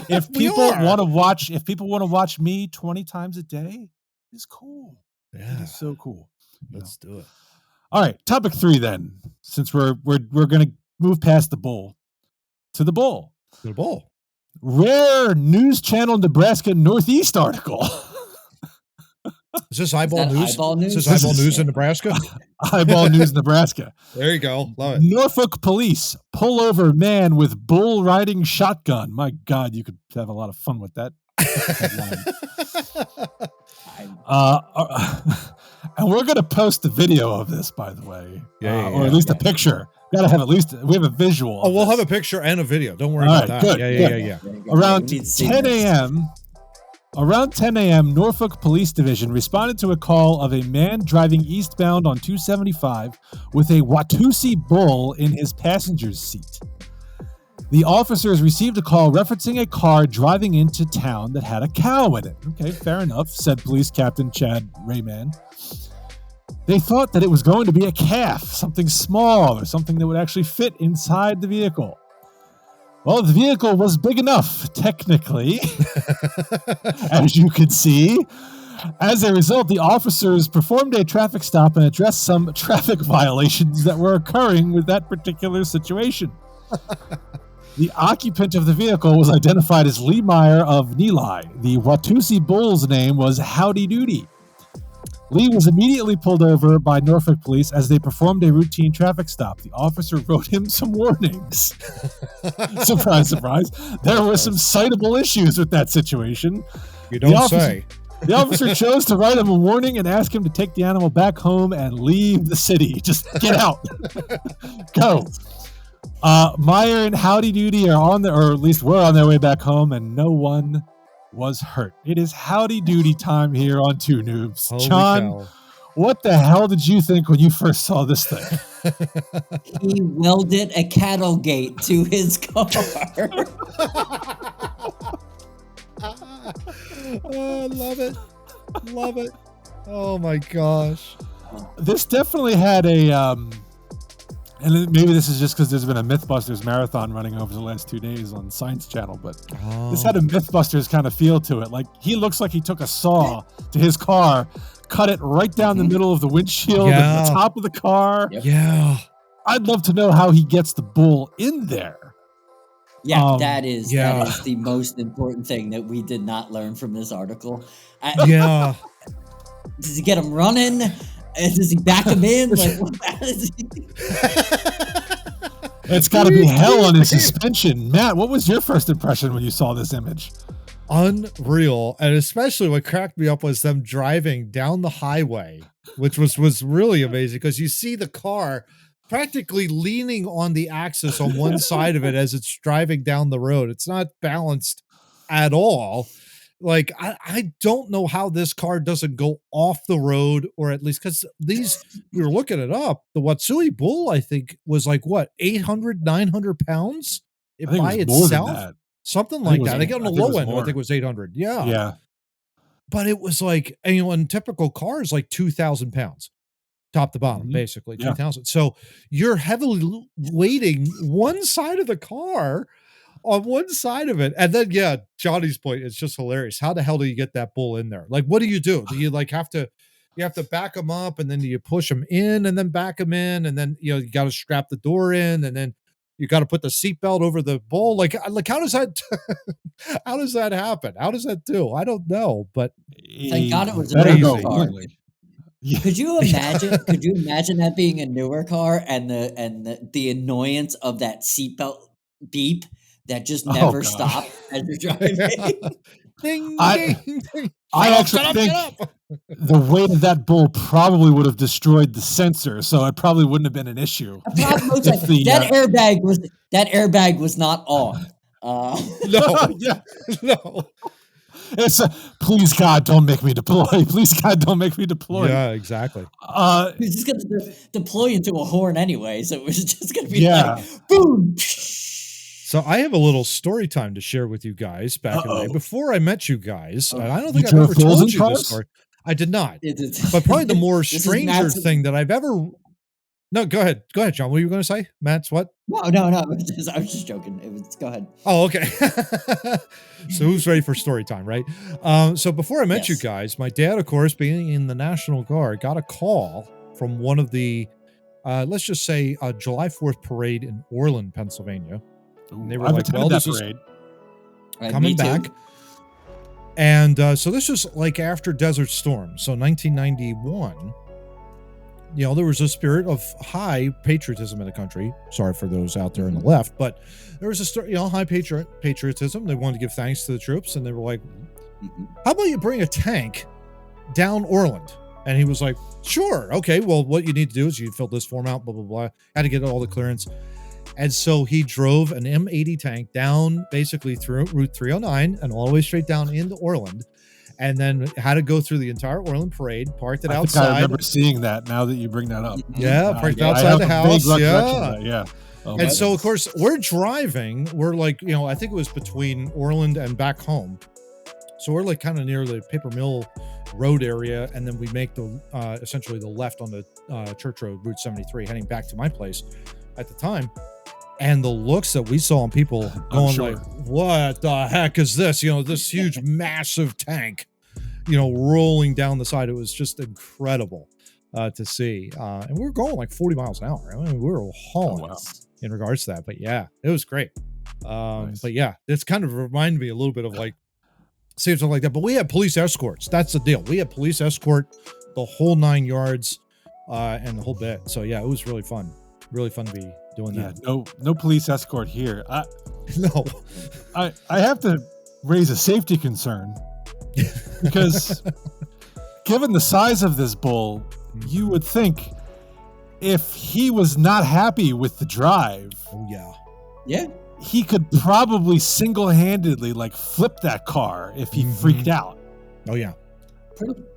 Speaker 1: If people want to watch me 20 times a day, it's cool.
Speaker 2: Yeah,
Speaker 1: it's so cool.
Speaker 2: Let's do it.
Speaker 1: All right, topic 3 then. Since we're gonna move past the bull to the bull.
Speaker 2: To the bull.
Speaker 1: Rare News Channel Nebraska Northeast article.
Speaker 2: Is this Eyeball News?
Speaker 3: Eyeball News?
Speaker 2: Is this Eyeball News in Nebraska?
Speaker 1: Eyeball News Nebraska.
Speaker 2: There you go. Love it.
Speaker 1: Norfolk police pull over man with bull riding shotgun. My God, you could have a lot of fun with that. And we're going to post the video of this, by the way. Or at least a picture. Gotta have we have a visual.
Speaker 2: Oh, we'll have a picture and a video. Don't worry about that.
Speaker 1: Good,
Speaker 2: yeah.
Speaker 1: Around 10 a.m., Norfolk Police Division responded to a call of a man driving eastbound on 275 with a Watusi bull in his passenger's seat. The officers received a call referencing a car driving into town that had a cow in it. Okay, fair enough, said Police Captain Chad Rayman. They thought that it was going to be a calf, something small or something that would actually fit inside the vehicle. Well, the vehicle was big enough, technically, as you could see. As a result, the officers performed a traffic stop and addressed some traffic violations that were occurring with that particular situation. The occupant of the vehicle was identified as Lee Meyer of Neeli. The Watusi Bull's name was Howdy Doody. Lee was immediately pulled over by Norfolk police as they performed a routine traffic stop. The officer wrote him some warnings. Surprise, surprise. There were some citable issues with that situation.
Speaker 2: You don't say.
Speaker 1: The officer chose to write him a warning and ask him to take the animal back home and leave the city. Just get out. Go. Meyer and Howdy Doody are on or at least were on their way back home, and no one was hurt. It is Howdy Doody time here on Two Noobs.
Speaker 2: Holy
Speaker 1: John,
Speaker 2: cow.
Speaker 1: what the hell did you think when you first saw this thing?
Speaker 3: He welded a cattle gate to his car.
Speaker 2: Oh, love it. Love it. Oh my gosh.
Speaker 1: This definitely had a and maybe this is just because there's been a Mythbusters marathon running over the last 2 days on Science Channel, but this had a Mythbusters kind of feel to it. Like, he looks like he took a saw to his car, cut it right down the middle of the windshield and the top of the car.
Speaker 2: Yep. Yeah.
Speaker 1: I'd love to know how he gets the bull in there.
Speaker 3: Yeah, that is the most important thing that we did not learn from this article.
Speaker 2: Yeah.
Speaker 3: Does he get him running? Does he back him in? Like, what is he?
Speaker 1: It's got to be hell on his suspension. Matt, what was your first impression when you saw this image?
Speaker 2: Unreal. And especially what cracked me up was them driving down the highway, which was really amazing because you see the car practically leaning on the axis on one side of it as it's driving down the road. It's not balanced at all. Like, I don't know how this car doesn't go off the road, or at least because we were looking it up. The Watsui Bull, I think, was like what, 800, 900 pounds by itself? Something like that. I get on the low end, I think it was 800. Yeah.
Speaker 1: Yeah.
Speaker 2: But it was like, in typical cars, like 2,000 pounds, top to bottom, basically 2,000. So you're heavily weighting one side of the car on one side of it. And then, Johnny's point, it's just hilarious. How the hell do you get that bull in there? Like, what do? Do you like have to back him up, and then do you push him in and then back him in? And then, you got to strap the door in, and then you got to put the seatbelt over the bull. Like how does that, how does that happen? How does that do? I don't know, but
Speaker 3: thank God it was a newer car. Could you imagine? Could you imagine that being a newer car and the annoyance of that seatbelt beep that just never stopped as you're driving?
Speaker 2: Ding,
Speaker 1: I
Speaker 2: ding, ding.
Speaker 1: actually think the weight of that bull probably would have destroyed the sensor, so it probably wouldn't have been an issue.
Speaker 3: That airbag was not on.
Speaker 2: No.
Speaker 1: It's please God, don't make me deploy. Please God, don't make me deploy.
Speaker 2: Yeah, exactly.
Speaker 3: He's just going to deploy into a horn anyway, so it was just going to be like, boom.
Speaker 2: So I have a little story time to share with you guys back in the day. Before I met you guys, and I don't think I've ever told you this story. I did not. But probably the more stranger thing that I've ever... No, go ahead. Go ahead, John. What were you going to say? Matt's what?
Speaker 3: No. I was just joking. Go ahead.
Speaker 2: Oh, okay. So who's ready for story time, right? So before I met you guys, my dad, of course, being in the National Guard, got a call from one of the, let's just say, July 4th parade in Orland, Pennsylvania. And they were like, well, this is coming back. And so this was like after Desert Storm. So 1991, there was a spirit of high patriotism in the country. Sorry for those out there on the left, but there was a high patriotism. They wanted to give thanks to the troops, and they were like, how about you bring a tank down Orland? And he was like, sure. Okay, well, what you need to do is you fill this form out, blah, blah, blah. Had to get all the clearance. And so he drove an M80 tank down basically through Route 309 and all the way straight down into Orland, and then had to go through the entire Orland parade, parked it outside.
Speaker 1: I remember seeing that now that you bring that up.
Speaker 2: Yeah, parked outside the house.
Speaker 1: Yeah. Oh,
Speaker 2: and so, of course, we're driving. We're like, I think it was between Orland and back home. So we're like kind of near the Paper Mill Road area. And then we make essentially the left on the Church Road, Route 73, heading back to my place at the time. And the looks that we saw on people going like, what the heck is this? This huge, massive tank, rolling down the side. It was just incredible to see. And we were going like 40 miles an hour. I mean, we were hauling in regards to that. But yeah, it was great.
Speaker 1: Nice.
Speaker 2: But yeah, it's kind of reminded me a little bit of like, something like that. But we had police escorts. That's the deal. We had police escort the whole 9 yards and the whole bit. So yeah, it was really fun. Really fun to be doing that.
Speaker 1: No police escort here.
Speaker 2: No.
Speaker 1: I have to raise a safety concern because given the size of this bull, you would think if he was not happy with the drive, he could probably single-handedly like flip that car if he freaked out.
Speaker 2: Oh yeah.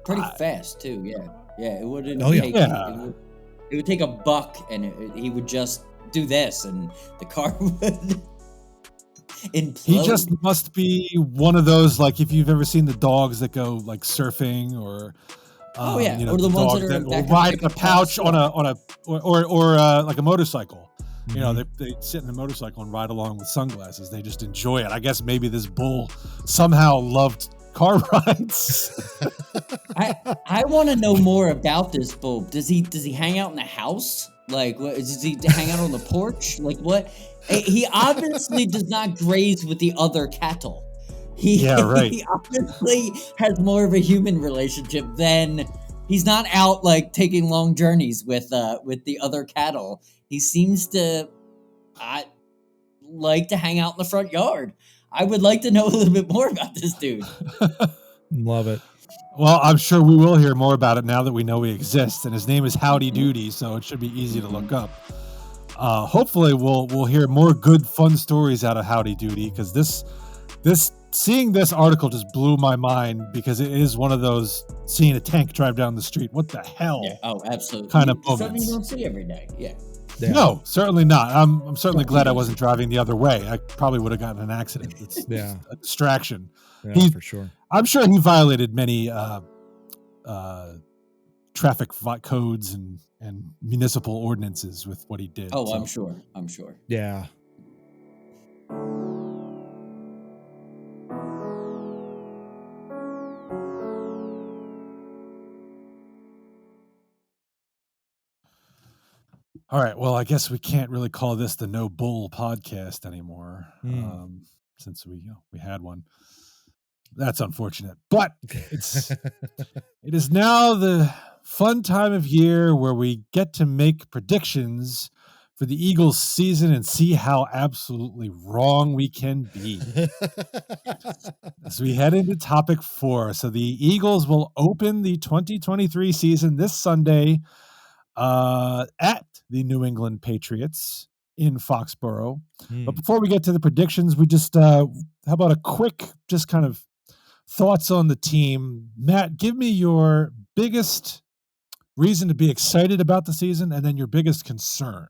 Speaker 3: Pretty fast too. Yeah. It wouldn't. It would take a buck, and he would just do this, and the car would implode.
Speaker 1: He just must be one of those, like if you've ever seen the dogs that go like surfing or
Speaker 3: or the ones that
Speaker 1: will ride a pouch on a or like a motorcycle. They sit in a motorcycle and ride along with sunglasses. They just enjoy it. I guess maybe this bull somehow loved car rides.
Speaker 3: I want to know more about this bull. Does he hang out in the house? Like, what, does he hang out on the porch? Like, what? He obviously does not graze with the other cattle. He obviously has more of a human relationship than he's not out like taking long journeys with the other cattle. He seems to like to hang out in the front yard. I would like to know a little bit more about this dude.
Speaker 2: Love it.
Speaker 1: Well, I'm sure we will hear more about it now that we know he exists, and his name is Howdy Doody, so it should be easy to look up. Hopefully, we'll hear more good, fun stories out of Howdy Doody, because seeing this article just blew my mind, because it is one of those seeing a tank drive down the street. What the hell?
Speaker 3: Yeah. Oh, absolutely.
Speaker 1: Kind of moments.
Speaker 3: Something you don't see every day. Yeah.
Speaker 1: No, certainly not. I'm certainly glad I wasn't driving the other way. I probably would have gotten an accident. It's a distraction.
Speaker 2: Yeah, for sure.
Speaker 1: I'm sure he violated many traffic codes and municipal ordinances with what he did.
Speaker 3: Oh, so. I'm sure.
Speaker 2: Yeah.
Speaker 1: All right. Well, I guess we can't really call this the No Bull podcast anymore, since we had one. That's unfortunate, but it is now the fun time of year where we get to make predictions for the Eagles season and see how absolutely wrong we can be. As we head into topic 4. So the Eagles will open the 2023 season this Sunday at the New England Patriots in Foxborough. But before we get to the predictions, we just how about a quick just kind of thoughts on the team. Matt, give me your biggest reason to be excited about the season and then your biggest concern.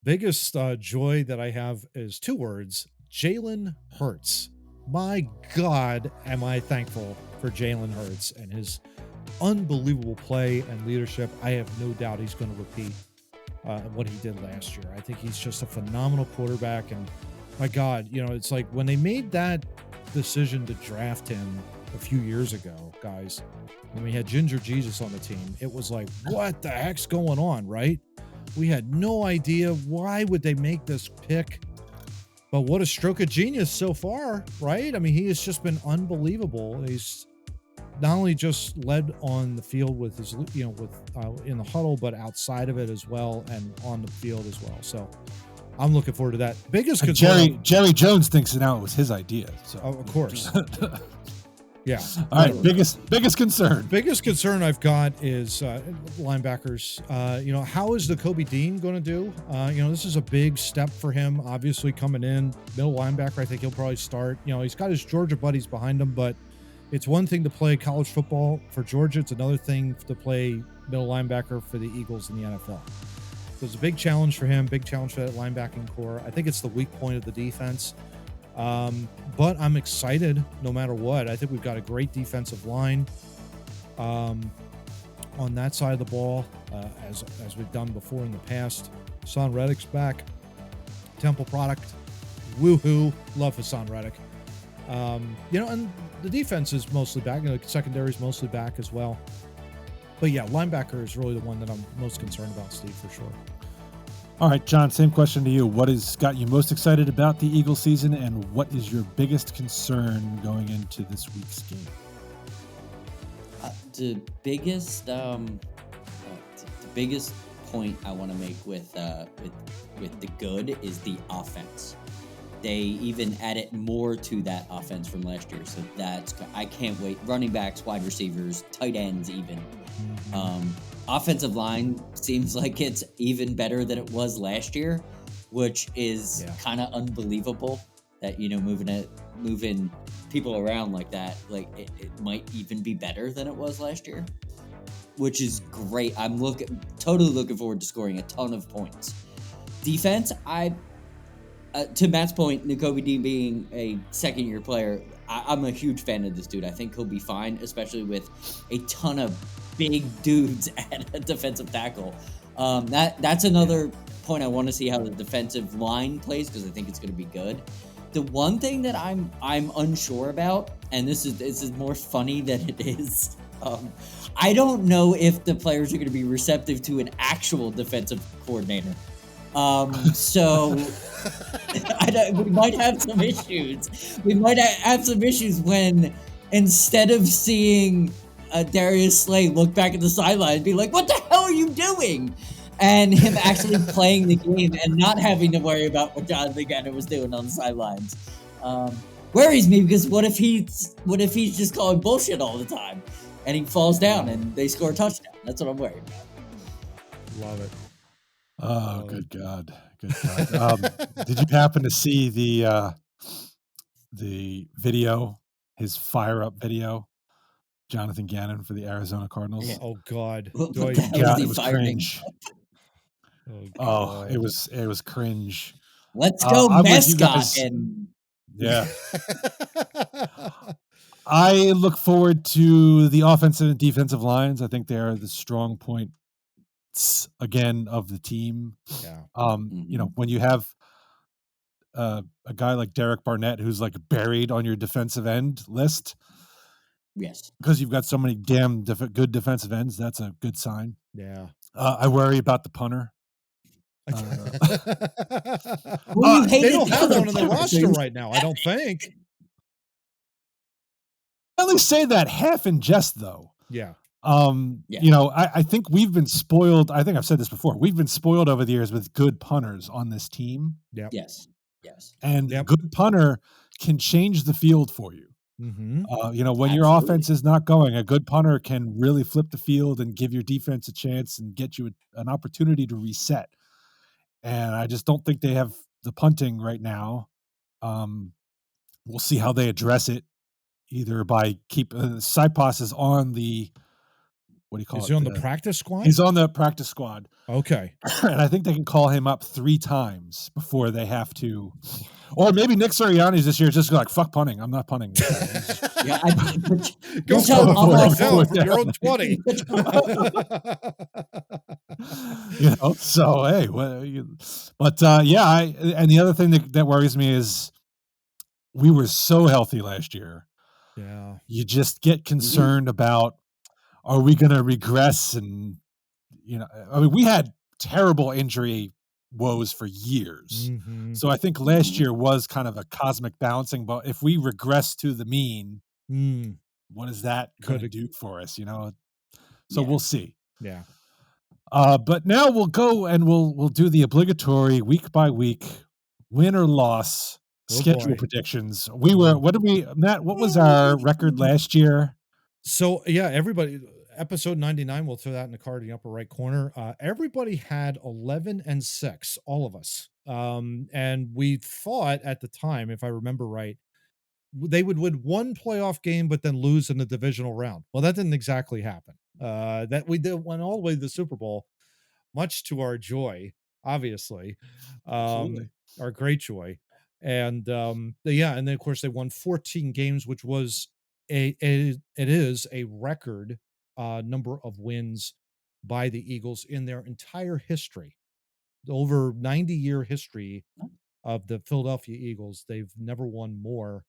Speaker 2: Biggest joy that I have is 2 words: Jalen Hurts. My God, am I thankful for Jalen Hurts and his unbelievable play and leadership. I have no doubt he's going to repeat what he did last year. I think he's just a phenomenal quarterback. And my God, it's like when they made that decision to draft him a few years ago, guys, when we had Ginger Jesus on the team, it was like, what the heck's going on, right? We had no idea. Why would they make this pick? But what a stroke of genius so far, right? I mean, he has just been unbelievable. He's not only just led on the field with his, in the huddle, but outside of it as well, and on the field as well. So I'm looking forward to that. Biggest concern,
Speaker 1: Jerry Jones thinks now it was his idea. So
Speaker 2: of course, yeah.
Speaker 1: All right, biggest concern.
Speaker 2: Biggest concern I've got is linebackers. How is the Kobe Dean going to do? This is a big step for him. Obviously, coming in middle linebacker, I think he'll probably start. He's got his Georgia buddies behind him, but it's one thing to play college football for Georgia. It's another thing to play middle linebacker for the Eagles in the NFL. So it's a big challenge for him, big challenge for that linebacking core. I think it's the weak point of the defense. But I'm excited no matter what. I think we've got a great defensive line on that side of the ball, as we've done before in the past. Son Reddick's back. Temple product. Woohoo! Love Hassan Reddick. And the defense is mostly back. The secondary is mostly back as well. But yeah, linebacker is really the one that I'm most concerned about, Steve, for sure.
Speaker 1: All right, John, same question to you. What has got you most excited about the Eagles season, and what is your biggest concern going into this week's game?
Speaker 3: The biggest point I want to make with the good is the offense. They even added more to that offense from last year, so I can't wait. Running backs, wide receivers, tight ends, even. Offensive line seems like it's even better than it was last year, which is kind of unbelievable. That moving people around like that, like it might even be better than it was last year, which is great. I'm totally looking forward to scoring a ton of points. Defense, to Matt's point, Nakobe Dean being a second-year player, I'm a huge fan of this dude. I think he'll be fine, especially with a ton of big dudes at a defensive tackle. That's another point I want to see how the defensive line plays, because I think it's going to be good. The one thing that I'm unsure about, and this is more funny than it is, I don't know if the players are going to be receptive to an actual defensive coordinator. So we might have some issues. We might have some issues when, instead of seeing Darius Slay look back at the sideline and be like, "What the hell are you doing?" and him actually playing the game and not having to worry about what Jonathan Gannon was doing on the sidelines. Worries me, because what if he's just calling bullshit all the time and he falls down and they score a touchdown? That's what I'm worried about.
Speaker 2: Love it.
Speaker 1: Oh, good God. Did you happen to see the video, his fire-up video, Jonathan Gannon for the Arizona Cardinals?
Speaker 2: Yeah. Oh, God.
Speaker 3: God,
Speaker 1: it was cringe. It was cringe.
Speaker 3: Let's go, mascot.
Speaker 1: Yeah. I look forward to the offensive and defensive lines. I think they are the strong points again of the team.
Speaker 2: Yeah.
Speaker 1: When you have a guy like Derek Barnett who's like buried on your defensive end list,
Speaker 3: yes,
Speaker 1: because you've got so many damn good defensive ends, that's a good sign.
Speaker 2: Yeah.
Speaker 1: I worry about the punter.
Speaker 2: They don't have one on the roster right now, I don't think.
Speaker 1: I only say that half in jest, though.
Speaker 2: Yeah.
Speaker 1: I think we've been spoiled. I think I've said this before. We've been spoiled over the years with good punters on this team.
Speaker 2: Yep.
Speaker 3: Yes.
Speaker 1: And a good punter can change the field for you.
Speaker 2: Mm-hmm.
Speaker 1: When your offense is not going, a good punter can really flip the field and give your defense a chance and get you an opportunity to reset. And I just don't think they have the punting right now. We'll see how they address it, either by Sipos is on the, what do you call it?
Speaker 2: Is he on the practice squad?
Speaker 1: He's on the practice squad.
Speaker 2: Okay.
Speaker 1: And I think they can call him up 3 times before they have to. Or maybe Nick Sirianni's this year is just like, fuck punting. I'm not punting.
Speaker 2: Yeah, go for your own 20.
Speaker 1: So hey, and the other thing that worries me is we were so healthy last year.
Speaker 2: Yeah.
Speaker 1: You just get concerned about, are we going to regress? And, we had terrible injury woes for years.
Speaker 2: Mm-hmm.
Speaker 1: So I think last year was kind of a cosmic balancing, but if we regress to the mean, what is that going to do for us? So we'll see.
Speaker 2: Yeah.
Speaker 1: But now we'll go and we'll do the obligatory week by week win or loss schedule predictions. Matt, what was our record last year?
Speaker 2: So yeah, everybody, episode 99, we'll throw that in the card in the upper right corner. Everybody had 11-6, all of us. And we thought at the time, if I remember right, they would win one playoff game, but then lose in the divisional round. Well, that didn't exactly happen. That we went all the way to the Super Bowl, much to our joy, obviously, our great joy. And and then of course they won 14 games, which was it is a record number of wins by the Eagles in their entire history, over 90-year history. of the Philadelphia Eagles, they've never won more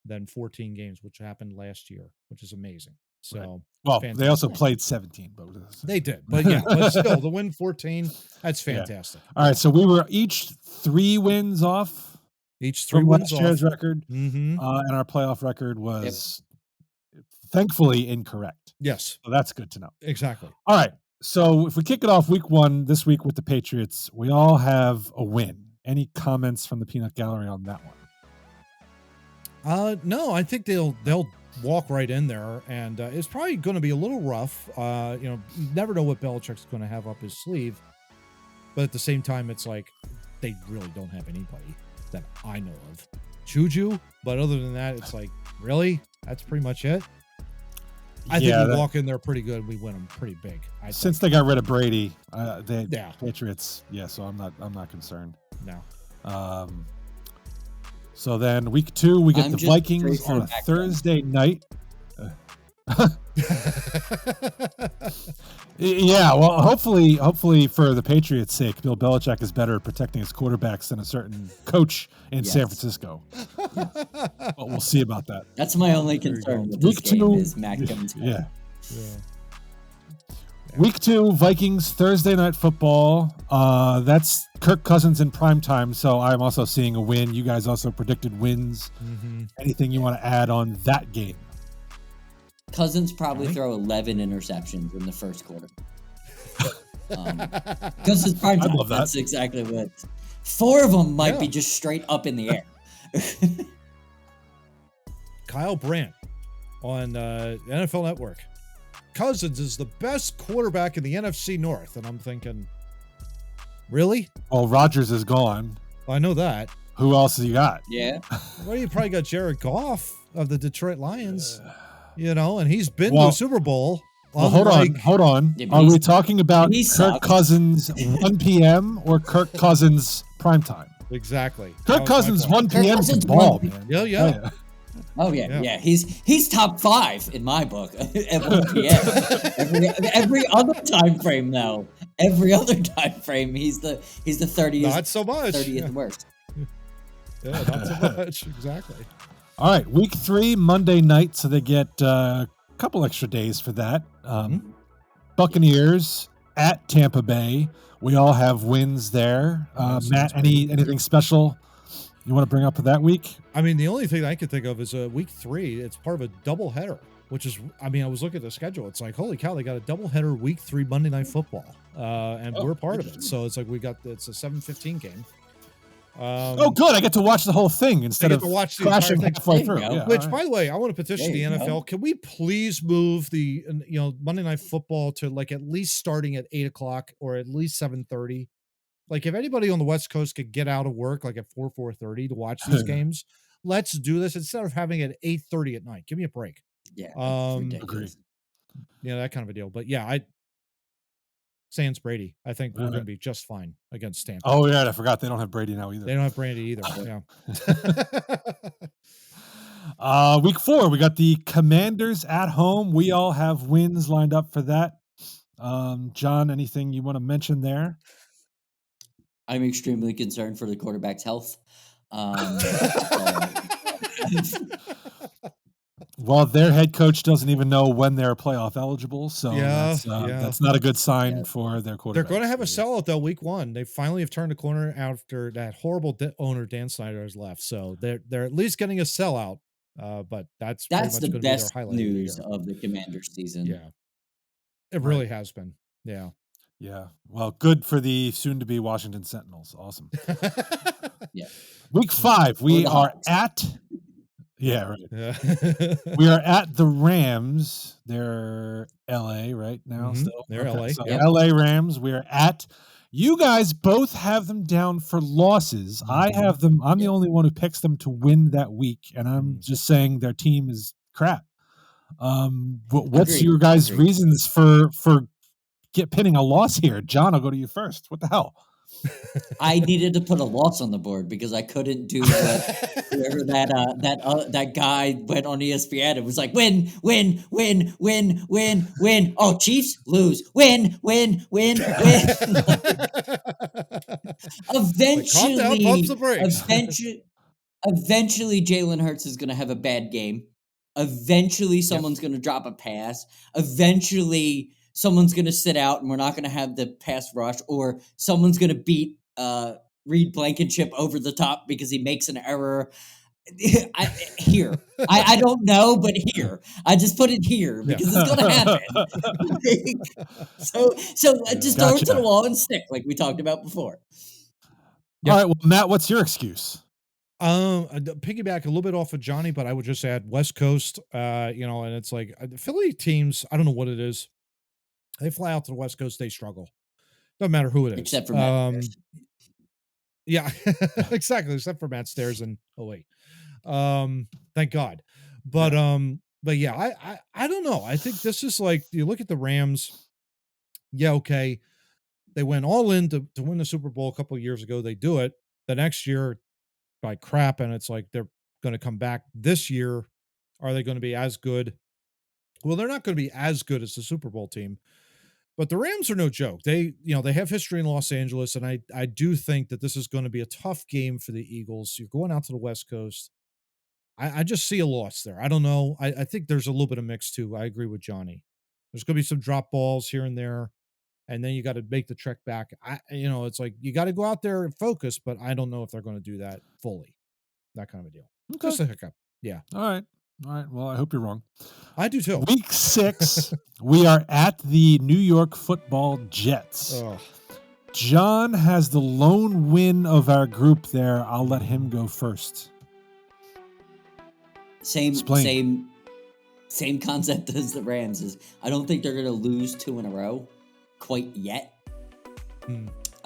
Speaker 2: than 14 games, which happened last year, which is amazing. So,
Speaker 1: right. Well,
Speaker 2: fantastic.
Speaker 1: They also played 17, but
Speaker 2: they did. But yeah, but still, to win 14, that's fantastic.
Speaker 1: Yeah. All right, so we were each 3 wins off.
Speaker 2: Each 3 wins
Speaker 1: last year's
Speaker 2: off.
Speaker 1: record,
Speaker 2: Mm-hmm.
Speaker 1: And our playoff record was thankfully incorrect.
Speaker 2: Yes,
Speaker 1: so that's good to know.
Speaker 2: Exactly.
Speaker 1: All right, so if we kick it off week 1 this week with the Patriots, we all have a win. Any comments from the Peanut Gallery on that one?
Speaker 2: No, I think they'll walk right in there, and it's probably going to be a little rough. You never know what Belichick's going to have up his sleeve, but at the same time, it's like they really don't have anybody that I know of. Juju, but other than that, it's like, really? That's pretty much it? I think we walk in there pretty good. We win them pretty big.
Speaker 1: Since they got rid of Brady, Patriots, so I'm not concerned.
Speaker 2: No.
Speaker 1: So then week 2, we get the Vikings on a Thursday night. Yeah, well, hopefully for the Patriots' sake, Bill Belichick is better at protecting his quarterbacks than a certain coach in San Francisco. But we'll see about that.
Speaker 3: That's my only concern with this game is Mac Jones.
Speaker 1: Yeah. Week 2, Vikings, Thursday night football. That's Kirk Cousins in prime time, so I'm also seeing a win. You guys also predicted wins.
Speaker 2: Mm-hmm.
Speaker 1: Anything you want to add on that game?
Speaker 3: Cousins probably throw 11 interceptions in the first quarter. Because it's prime time. That's exactly what. 4 of them might be just straight up in the air.
Speaker 2: Kyle Brandt on NFL Network. Cousins is the best quarterback in the NFC North. And I'm thinking, really?
Speaker 1: Oh, Rodgers is gone.
Speaker 2: I know that.
Speaker 1: Who else have you got?
Speaker 3: Yeah.
Speaker 2: Well, you probably got Jared Goff of the Detroit Lions, and he's been to the Super Bowl.
Speaker 1: Well, hold on. Are we talking about Kirk Cousins 1 p.m. or Kirk Cousins primetime?
Speaker 2: Exactly.
Speaker 1: Kirk Cousins 1 p.m. is the ball, man.
Speaker 2: Yeah.
Speaker 3: Oh yeah. He's top 5 in my book at 1 p.m. every other time frame though. Every other time frame, he's the 30th.
Speaker 2: Not so much.
Speaker 3: 30th worst.
Speaker 2: Yeah, not so much. Exactly.
Speaker 1: All right, week 3, Monday night, so they get a couple extra days for that. Buccaneers at Tampa Bay. We all have wins there. Matt, anything special you want to bring up for that week?
Speaker 2: I mean, the only thing I could think of is week 3. It's part of a doubleheader, which is, I was looking at the schedule. It's like, holy cow, they got a doubleheader week 3 Monday Night Football, and we're part of it. So it's like it's a 7:15 game.
Speaker 1: Good! I get to watch the whole thing instead of crashing halfway through.
Speaker 2: Yeah, which, by the way, I want to petition the NFL. Can we please move the Monday Night Football to like at least starting at 8:00 or at least 7:30? Like, if anybody on the West Coast could get out of work like at 4:30 to watch these games, let's do this instead of having it at 8:30 at night. Give me a break.
Speaker 3: Yeah,
Speaker 1: agreed.
Speaker 2: That kind of a deal. But yeah, sans Brady, I think we're going to be just fine against Tampa.
Speaker 1: Oh yeah, I forgot they don't have Brady now either.
Speaker 2: They don't have Brady either.
Speaker 1: Week 4, we got the Commanders at home. We all have wins lined up for that. John, anything you want to mention there?
Speaker 3: I'm extremely concerned for the quarterback's health.
Speaker 1: Well, their head coach doesn't even know when they're playoff eligible, so that's not a good sign for their quarterback.
Speaker 2: They're going to have a sellout, though, week 1. They finally have turned the corner after that horrible owner, Dan Snyder, has left. So they're at least getting a sellout, but that's
Speaker 3: the best news of the Commanders season.
Speaker 2: Yeah, it really has been. Yeah.
Speaker 1: Yeah. Well, good for the soon-to-be Washington Sentinels. Awesome.
Speaker 3: Yeah.
Speaker 1: Week 5, we are at... Yeah, right. Yeah. We are at the Rams. They're LA right now still.
Speaker 2: They're LA.
Speaker 1: So LA Rams. We're at... You guys both have them down for losses. I have them... I'm the only one who picks them to win that week, and I'm just saying their team is crap. What's your guys' reasons for pinning a loss here? John, I'll go to you first. What the hell?
Speaker 3: I needed to put a loss on the board because I couldn't do whoever that guy went on ESPN. It was like win. Oh, Chiefs lose. Win. Eventually,
Speaker 2: calm down, pump the brakes.
Speaker 3: Eventually, Jalen Hurts is going to have a bad game. Eventually, someone's going to drop a pass. Eventually, someone's going to sit out, and we're not going to have the pass rush, or someone's going to beat Reed Blankenship over the top because he makes an error. I don't know, but here. I just put it here because it's going to happen. so just throw it to the wall and stick, like we talked about before.
Speaker 1: All right, well, Matt, what's your excuse?
Speaker 2: Piggyback a little bit off of Johnny, but I would just add West Coast, and it's like the Philly teams, I don't know what it is. They fly out to the West Coast, they struggle. Doesn't matter who it is.
Speaker 3: Except for Matt Stairs.
Speaker 2: Yeah, exactly. Except for Matt Stairs and thank God. But yeah, I don't know. I think this is like, you look at the Rams. Yeah, okay. They went all in to win the Super Bowl a couple of years ago. They do it. The next year, by crap, and it's like they're going to come back this year. Are they going to be as good? Well, they're not going to be as good as the Super Bowl team, but the Rams are no joke. They have history in Los Angeles, and I do think that this is going to be a tough game for the Eagles. You're going out to the West Coast. I just see a loss there. I don't know. I think there's a little bit of mix too. I agree with Johnny. There's going to be some drop balls here and there, and then you got to make the trek back. It's like you got to go out there and focus, but I don't know if they're going to do that fully. That kind of a deal.
Speaker 1: Okay.
Speaker 2: Just a hiccup. Yeah.
Speaker 1: All right. Well, I hope you're wrong.
Speaker 2: I do too.
Speaker 1: Week 6, we are at the New York Football Jets.
Speaker 2: Oh.
Speaker 1: John has the lone win of our group there. I'll let him go first.
Speaker 3: Same concept as the Rams is. I don't think they're going to lose 2 in a row quite yet.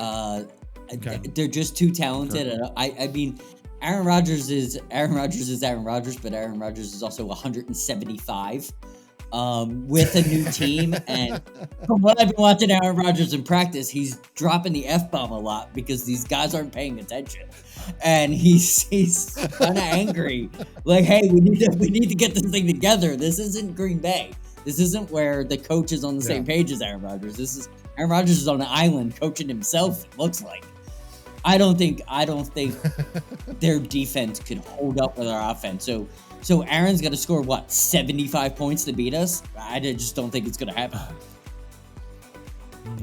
Speaker 2: Okay.
Speaker 3: They're just too talented. Sure. I mean, Aaron Rodgers is Aaron Rodgers, but Aaron Rodgers is also 175 with a new team. And from what I've been watching Aaron Rodgers in practice, he's dropping the F-bomb a lot because these guys aren't paying attention. And he's kind of angry. Like, hey, we need to get this thing together. This isn't Green Bay. This isn't where the coach is on the same page as Aaron Rodgers. Aaron Rodgers is on an island coaching himself, it looks like. I don't think their defense could hold up with our offense. So Aaron's got to score 75 points to beat us? I just don't think it's going to happen.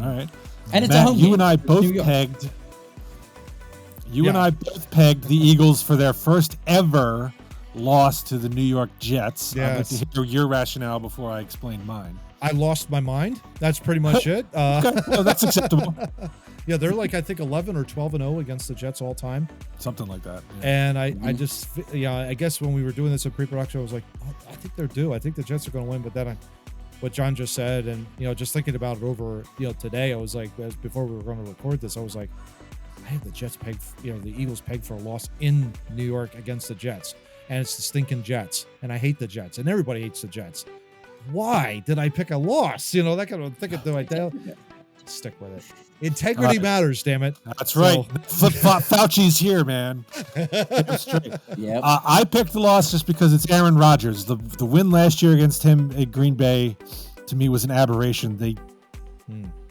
Speaker 1: All right.
Speaker 3: And it's
Speaker 1: Matt,
Speaker 3: a home game.
Speaker 1: You and I both pegged. And I both pegged the Eagles for their first ever loss to the New York Jets.
Speaker 2: Yes.
Speaker 1: I'd like to hear your rationale before I explain mine.
Speaker 2: I lost my mind. That's pretty much it.
Speaker 1: Okay. Well, that's acceptable.
Speaker 2: Yeah, they're like, I think 11 or 12-0 against the Jets all time.
Speaker 1: Something like that. Yeah.
Speaker 2: And I just, I guess when we were doing this in pre-production, I was like, oh, I think they're due. I think the Jets are going to win. But then what John just said, and, just thinking about it over, today, I was like, before we were going to record this, I was like, I have the Jets pegged, the Eagles pegged for a loss in New York against the Jets. And it's the stinking Jets. And I hate the Jets. And everybody hates the Jets. Why did I pick a loss? That kind of thing. Do I stick with it? Integrity matters, damn it.
Speaker 1: That's right. Fauci's here, man. Straight.
Speaker 3: Yep.
Speaker 1: I picked the loss just because it's Aaron Rodgers. The win last year against him at Green Bay, to me, was an aberration.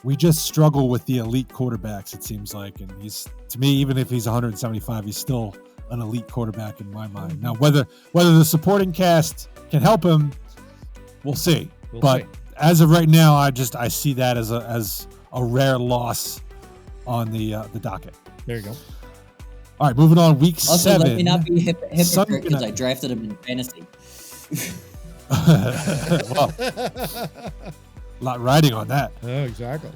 Speaker 1: We just struggle with the elite quarterbacks, it seems like. And he's, to me, even if he's 175, he's still an elite quarterback in my mind. Now, whether the supporting cast can help him, we'll see. But as of right now, I see that as a rare loss on the docket.
Speaker 2: There you go.
Speaker 1: All right, moving on. Week 7.
Speaker 3: Let me not be hypocrite because I drafted him in fantasy.
Speaker 1: Well, a lot riding on that.
Speaker 2: Oh, exactly.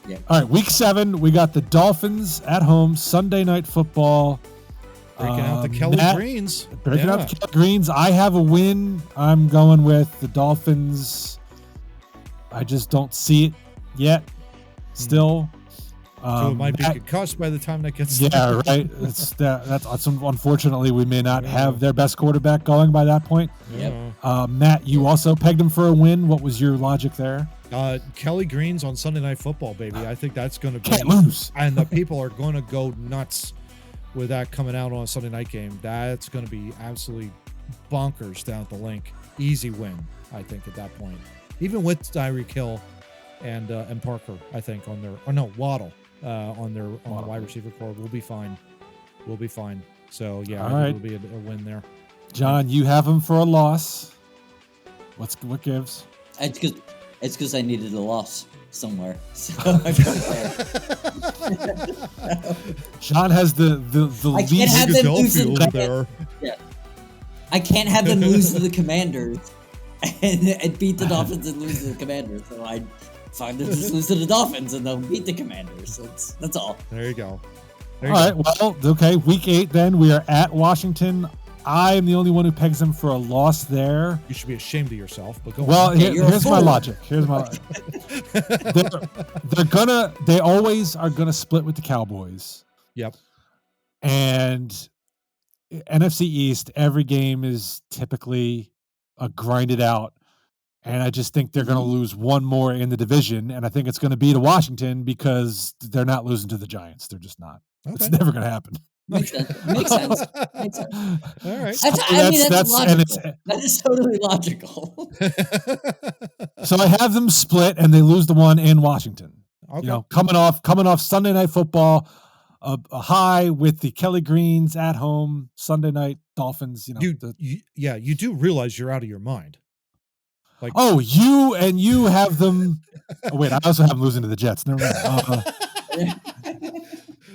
Speaker 3: Yeah.
Speaker 1: All right, week 7. We got the Dolphins at home, Sunday Night Football.
Speaker 2: Breaking out the Kelly Greens.
Speaker 1: Breaking out the Kelly Greens. I have a win. I'm going with the Dolphins. I just don't see it yet. Still.
Speaker 2: So it might be concussed by the time that gets
Speaker 1: started. Yeah, right. That's unfortunately, we may not have their best quarterback going by that point.
Speaker 3: Yep.
Speaker 1: Matt, you also pegged him for a win. What was your logic there?
Speaker 2: Kelly Greens on Sunday Night Football, baby. I think that's going to be...
Speaker 1: Can't lose.
Speaker 2: And the people are going to go nuts with that coming out on a Sunday night game. That's going to be absolutely bonkers down at the link. Easy win, I think, at that point. Even with Tyreek Hill and Parker, I think, on their... Or no, Waddle. on the wide receiver core. We'll be fine. We'll be fine. So yeah,
Speaker 1: All right.
Speaker 2: it'll be a win there.
Speaker 1: John, you have him for a loss. What gives?
Speaker 3: It's because I needed a loss somewhere. So I go there.
Speaker 1: John has the
Speaker 3: I can't have them lose to the
Speaker 2: there.
Speaker 3: Yeah. I can't have them lose to the Commanders and beat the Dolphins and lose to the Commanders. So I find them just lose to the Dolphins and they'll beat the Commanders. That's all.
Speaker 2: There you go.
Speaker 1: All right. Well, okay. Week 8. Then we are at Washington. I am the only one who pegs them for a loss there.
Speaker 2: You should be ashamed of yourself. But go
Speaker 1: well,
Speaker 2: on.
Speaker 1: Here's my logic. They always are gonna split with the Cowboys.
Speaker 2: Yep.
Speaker 1: And NFC East, every game is typically a grinded out. And I just think they're going to lose one more in the division. And I think it's going to be to Washington because they're not losing to the Giants. They're just not. Okay. It's never going to happen.
Speaker 3: Makes sense.
Speaker 2: All right.
Speaker 3: That's logical. That is totally logical.
Speaker 1: So I have them split and they lose the one in Washington.
Speaker 2: Okay.
Speaker 1: You know, coming off Sunday Night Football, a high with the Kelly Greens at home, Sunday night Dolphins. You know,
Speaker 2: you do realize you're out of your mind. Like,
Speaker 1: you have them. Oh, wait, I also have them losing to the Jets. Never mind.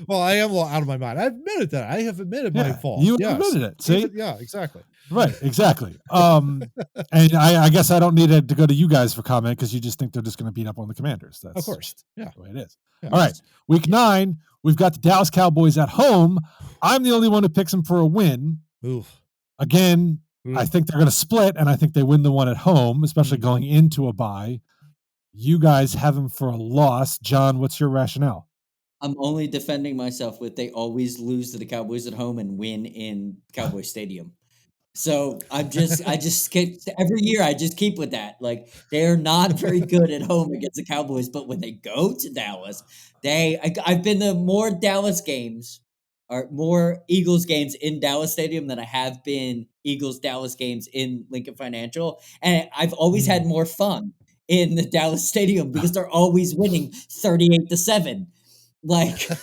Speaker 2: Well, I am a little out of my mind. I admitted that. I have admitted my fault.
Speaker 1: You admitted it. See?
Speaker 2: Yeah, exactly.
Speaker 1: Right, exactly. And I guess I don't need to go to you guys for comment because you just think they're just going to beat up on the Commanders. That's
Speaker 2: of course. Yeah.
Speaker 1: the way it is.
Speaker 2: Yeah,
Speaker 1: all right. Week 9, we've got the Dallas Cowboys at home. I'm the only one who picks them for a win.
Speaker 2: Oof.
Speaker 1: Again, I think they're going to split, and I think they win the one at home, especially going into a bye. You guys have them for a loss. John, what's your rationale?
Speaker 3: I'm only defending myself with they always lose to the Cowboys at home and win in Cowboy Stadium. So I just keep, every year I just keep with that. Like they are not very good at home against the Cowboys, but when they go to Dallas, I've been to more Dallas games or more Eagles games in Dallas Stadium than I have been Eagles-Dallas games in Lincoln Financial. And I've always had more fun in the Dallas Stadium because they're always winning 38-7. Like, so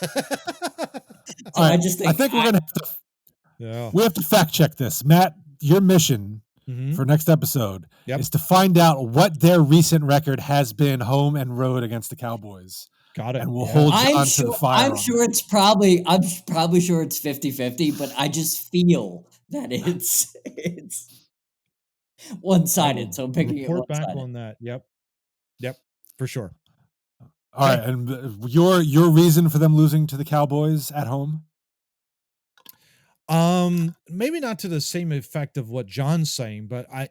Speaker 3: I just think
Speaker 1: we're gonna we have to fact check this. Matt, your mission for next episode is to find out what their recent record has been home and road against the Cowboys.
Speaker 2: Got it.
Speaker 1: And we'll hold on to the fire.
Speaker 3: I'm probably sure it's 50-50, but I just feel that it's one-sided. So I'm picking it one-sided.
Speaker 2: Report back on that. Yep, for sure.
Speaker 1: All right, and your reason for them losing to the Cowboys at home?
Speaker 2: Maybe not to the same effect of what John's saying, but I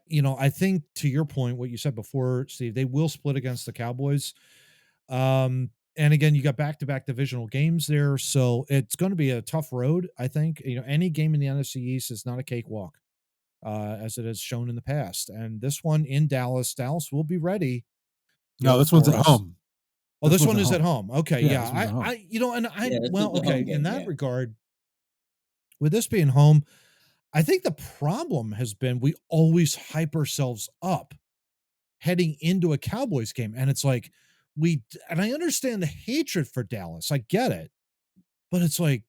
Speaker 2: think to your point, what you said before, Steve, they will split against the Cowboys. And again, you got back-to-back divisional games there, so it's going to be a tough road. I think any game in the NFC East is not a cakewalk, as it has shown in the past. And this one in Dallas will be ready.
Speaker 1: No, this one's at home.
Speaker 2: Oh, this one is at home. Okay,
Speaker 1: yeah.
Speaker 2: In that regard, with this being home, I think the problem has been we always hype ourselves up heading into a Cowboys game, and it's like and I understand the hatred for Dallas. I get it, but it's like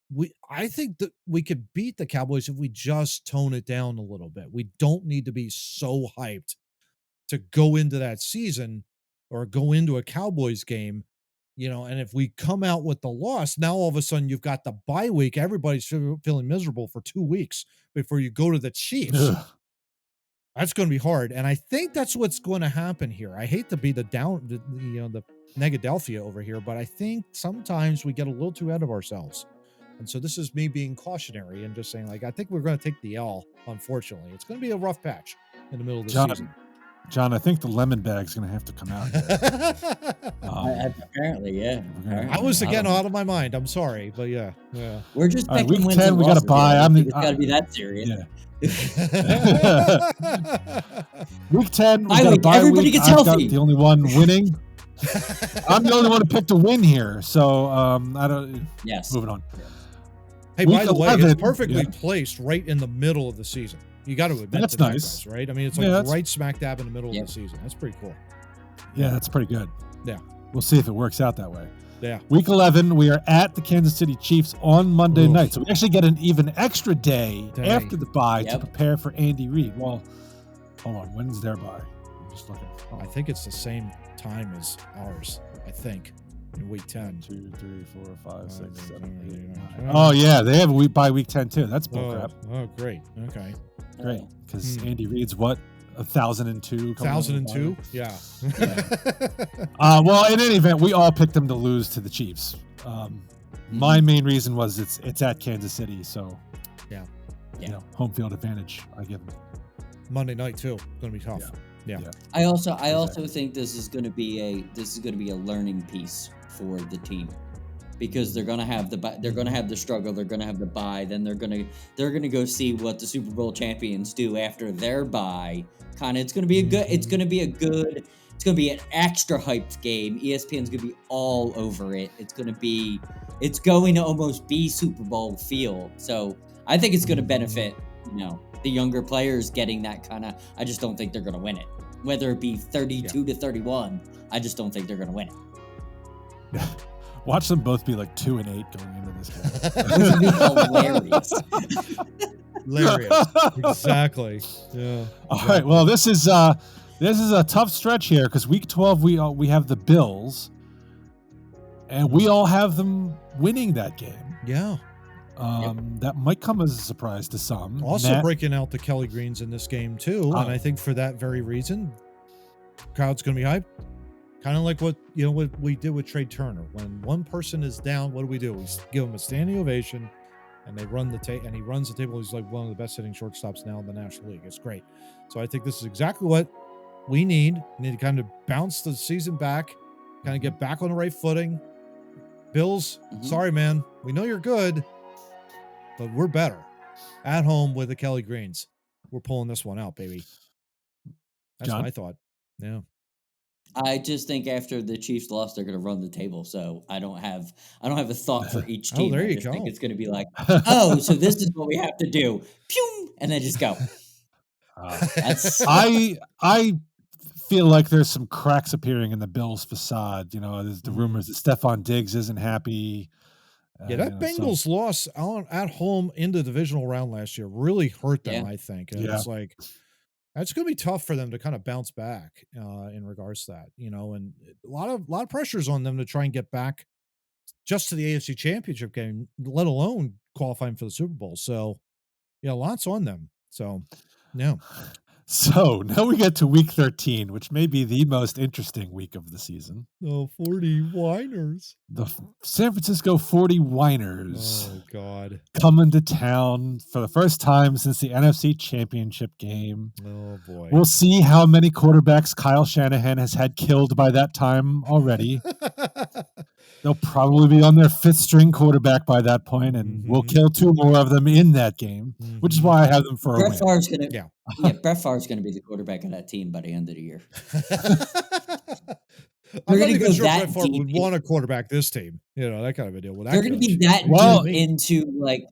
Speaker 2: I think that we could beat the Cowboys if we just tone it down a little bit. We don't need to be so hyped to go into that season or go into a Cowboys game, and if we come out with the loss, now all of a sudden you've got the bye week. Everybody's feeling miserable for 2 weeks before you go to the Chiefs. Ugh. That's going to be hard. And I think that's what's going to happen here. I hate to be the Negadelphia over here, but I think sometimes we get a little too ahead of ourselves. And so this is me being cautionary and just saying, I think we're going to take the L, unfortunately. It's going to be a rough patch in the middle of the season.
Speaker 1: John, I think the lemon bag's going to have to come out.
Speaker 3: Apparently, yeah.
Speaker 2: I was again out of my mind. I'm sorry, but yeah.
Speaker 3: We're just picking
Speaker 1: week 10. We got to buy.
Speaker 3: It's got to be that serious.
Speaker 1: Yeah. Week 10. We got a bye
Speaker 3: everybody
Speaker 1: week.
Speaker 3: gets
Speaker 1: I've
Speaker 3: healthy.
Speaker 1: got the only one winning. I'm the only one who picked a win here. So I don't.
Speaker 3: Yes.
Speaker 1: Moving on.
Speaker 2: Hey, by the way, it's perfectly placed right in the middle of the season. You got to admit
Speaker 1: that's nice,
Speaker 2: right? I mean, it's like right smack dab in the middle of the season. That's pretty cool.
Speaker 1: Yeah, that's pretty good.
Speaker 2: Yeah,
Speaker 1: we'll see if it works out that way.
Speaker 2: Yeah.
Speaker 1: Week 11, we are at the Kansas City Chiefs on Monday night. So we actually get an even extra day after the bye to prepare for Andy Reid. Well, hold on. When's their bye? I'm just looking.
Speaker 2: I think it's the same time as ours, I think, in week 10.
Speaker 1: 2, 3, 4, 5, 6, 7, 8, 9. Oh, yeah. They have a week by week 10, too. That's bullcrap.
Speaker 2: Oh, great. Okay.
Speaker 1: Great. Because Andy Reid's what? 1,002?
Speaker 2: 1,002? Yeah.
Speaker 1: Well, in any event, we all picked them to lose to the Chiefs. My main reason was it's at Kansas City, so home field advantage. I give them.
Speaker 2: Monday night too. Going to be tough. Yeah.
Speaker 3: I also think this is going to be a learning piece for the team, because they're going to have the struggle, they're going to have the bye, then they're going to go see what the Super Bowl champions do after their bye. It's going to be an extra hyped game. ESPN's going to be all over it. It's going to almost be Super Bowl feel. So I think it's going to benefit, the younger players getting that kind of. I just don't think they're going to win it. Whether it be 32-31, I just don't think they're going to win it.
Speaker 1: Watch them both be like 2-8 going into this game.
Speaker 3: This would be hilarious.
Speaker 2: Hilarious. Exactly. Yeah.
Speaker 1: All right. Well, this is a tough stretch here because week 12 we have the Bills, and we all have them winning that game.
Speaker 2: Yeah.
Speaker 1: That might come as a surprise to some.
Speaker 2: Also breaking out the Kelly Greens in this game too, and I think for that very reason, crowd's going to be hyped. Kind of like what we did with Trey Turner. When one person is down, what do? We give him a standing ovation, and they run and he runs the table. He's like one of the best hitting shortstops now in the National League. It's great. So I think this is exactly what we need. We need to kind of bounce the season back, kind of get back on the right footing. Bills, sorry, man. We know you're good, but we're better. At home with the Kelly Greens. We're pulling this one out, baby. That's
Speaker 1: John?
Speaker 2: my thought. Yeah.
Speaker 3: I just think after the Chiefs lost, they're going to run the table. So I don't have a thought for each team.
Speaker 2: There
Speaker 3: I
Speaker 2: you
Speaker 3: just
Speaker 2: go.
Speaker 3: think it's going to be like, so this is what we have to do. Pew! And then just go.
Speaker 1: I feel like there's some cracks appearing in the Bills facade. There's the rumors that Stephon Diggs isn't happy.
Speaker 2: That Bengals loss at home in the divisional round last year really hurt them, I think. And it's like, that's going to be tough for them to kind of bounce back in regards to that, and a lot of pressures on them to try and get back just to the AFC Championship game, let alone qualifying for the Super Bowl. So, lots on them. So, yeah.
Speaker 1: So now we get to week 13, which may be the most interesting week of the season.
Speaker 2: Oh, 40 whiners.
Speaker 1: The San Francisco 40 whiners.
Speaker 2: Oh, God.
Speaker 1: Coming to town for the first time since the NFC Championship game.
Speaker 2: Oh, boy.
Speaker 1: We'll see how many quarterbacks Kyle Shanahan has had killed by that time already. They'll probably be on their 5th string quarterback by that point, and we'll kill 2 more of them in that game, which is why I have them for a win.
Speaker 3: Brett Favre's going to be the quarterback of that team by the end of the year.
Speaker 2: I'm not even sure Brett Favre would want to quarterback this team. That kind of a deal.
Speaker 3: They're going to be that deep into like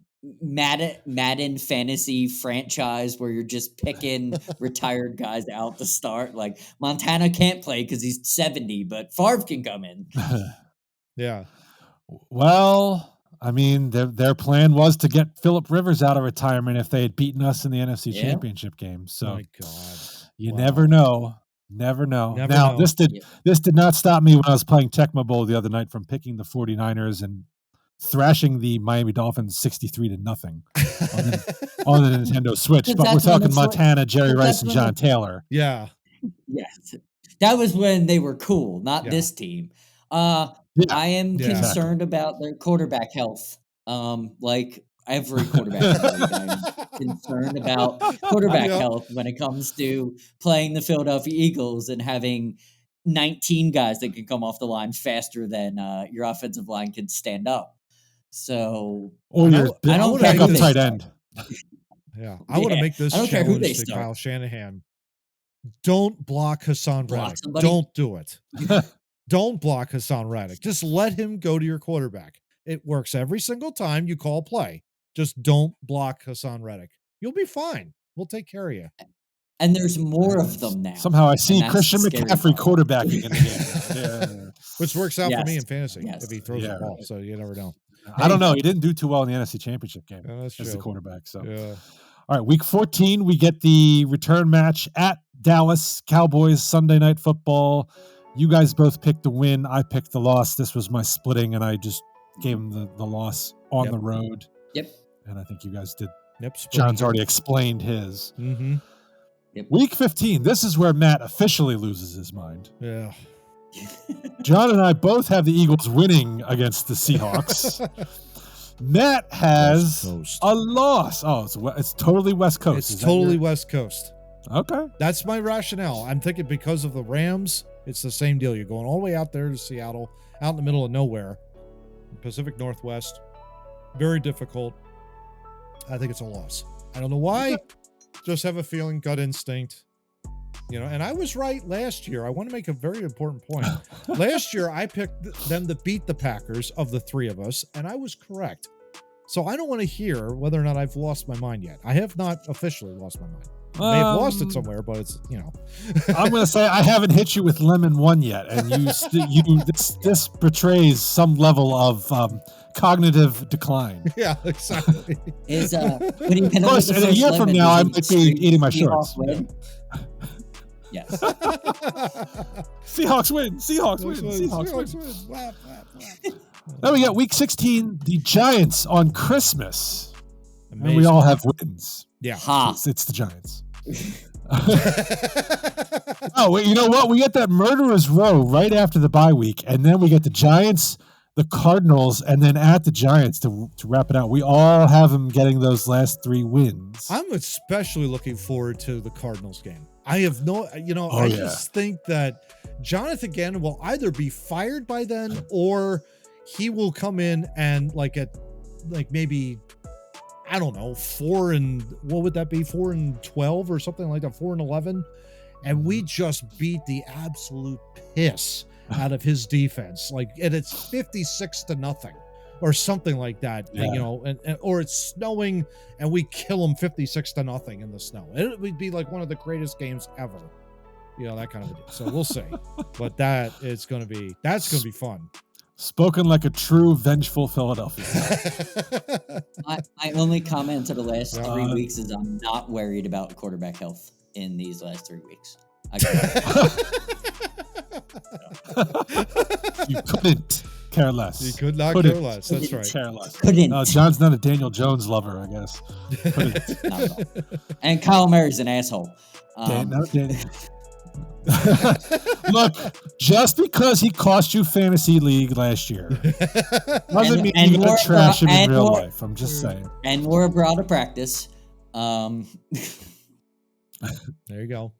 Speaker 3: Madden fantasy franchise where you're just picking retired guys out to start. Like Montana can't play because he's 70, but Favre can come in.
Speaker 2: Yeah.
Speaker 1: Well, I mean, their plan was to get Phillip Rivers out of retirement if they had beaten us in the NFC Championship game. So,
Speaker 2: my God.
Speaker 1: You never know. Never know.
Speaker 2: Never
Speaker 1: now,
Speaker 2: know.
Speaker 1: This did not stop me when I was playing Tecmo Bowl the other night from picking the 49ers and thrashing the Miami Dolphins 63-0 on the Nintendo Switch. But we're talking Montana, Jerry Rice, and John Taylor.
Speaker 2: Yeah.
Speaker 3: Yes. That was when they were cool, not this team. I am concerned about their quarterback health. Like every quarterback, I'm concerned about quarterback health when it comes to playing the Philadelphia Eagles and having 19 guys that can come off the line faster than your offensive line can stand up. So,
Speaker 1: or your backup tight end.
Speaker 2: Yeah, I want to make this challenge to Kyle Shanahan. Don't block Hassan Reddick. Don't do it. Don't block Hassan Reddick. Just let him go to your quarterback. It works every single time you call play. Just don't block Hassan Reddick. You'll be fine. We'll take care of you.
Speaker 3: And there's more of them now.
Speaker 1: Somehow I see Christian McCaffrey quarterbacking in the game.
Speaker 2: which works out for me
Speaker 3: Yes.
Speaker 2: in fantasy
Speaker 3: Yes.
Speaker 2: if he throws the ball. So you never know.
Speaker 1: I don't know. He didn't do too well in the NFC Championship game
Speaker 2: That's
Speaker 1: as the
Speaker 2: true.
Speaker 1: quarterback. So,
Speaker 2: Yeah.
Speaker 1: all right, week 14, we get the return match at Dallas Cowboys Sunday Night Football. You guys both picked the win. I picked the loss. This was my splitting, and I just gave him the loss on the road.
Speaker 3: Yep.
Speaker 1: And I think you guys did.
Speaker 2: Yep.
Speaker 1: John's already explained his.
Speaker 2: Mm-hmm.
Speaker 3: Yep.
Speaker 1: Week 15, this is where Matt officially loses his mind.
Speaker 2: Yeah.
Speaker 1: John and I both have the Eagles winning against the Seahawks. Matt has a loss. Oh, it's totally West Coast.
Speaker 2: It's totally West Coast.
Speaker 1: Okay.
Speaker 2: That's my rationale. I'm thinking because of the Rams, it's the same deal. You're going all the way out there to Seattle, out in the middle of nowhere, Pacific Northwest. Very difficult. I think it's a loss. I don't know why. Just have a feeling, gut instinct. You know, and I was right last year. I want to make a very important point. Last year, I picked them to beat the Packers of the three of us, and I was correct. So I don't want to hear whether or not I've lost my mind yet. I have not officially lost my mind. I may have lost it somewhere, but it's, you know.
Speaker 1: I'm going to say I haven't hit you with lemon one yet, and this betrays some level of cognitive decline.
Speaker 2: Yeah, exactly.
Speaker 3: Is when you
Speaker 1: of course, in a year from now, I might be eating my shorts.
Speaker 3: Yes.
Speaker 1: Seahawks win. Seahawks win. Seahawks win.
Speaker 2: Whap, whap, whap.
Speaker 1: Then we got week 16, the Giants on Christmas.
Speaker 2: Amazing.
Speaker 1: And we all have wins.
Speaker 2: Yeah.
Speaker 1: It's the Giants. Oh, wait, you know what? We get that murderer's row right after the bye week, and then we get the Giants, the Cardinals, and then at the Giants to wrap it out. We all have them getting those last 3 wins.
Speaker 2: I'm especially looking forward to the Cardinals game. I have I just think that Jonathan Gannon will either be fired by then or he will come in and maybe, I don't know, 4 and 12 or something like that, 4 and 11. And we just beat the absolute piss out of his defense. And it's 56-0 or something like that, or it's snowing and we kill them 56-0 in the snow. It would be like one of the greatest games ever. That kind of a deal. So we'll see. But that's going to be fun.
Speaker 1: Spoken like a true vengeful Philadelphia.
Speaker 3: My only comment to the last 3 weeks is I'm not worried about quarterback health in these last 3 weeks.
Speaker 1: You couldn't care less.
Speaker 2: You could not care less. That's right.
Speaker 1: Care less.
Speaker 3: Couldn't.
Speaker 1: John's not a Daniel Jones lover, I guess.
Speaker 3: Not at all. And Kyle Murray's an asshole.
Speaker 1: Look, just because he cost you fantasy league last year doesn't mean you can trash him in real life. I'm just saying.
Speaker 3: And we're abroad of practice.
Speaker 2: There you go.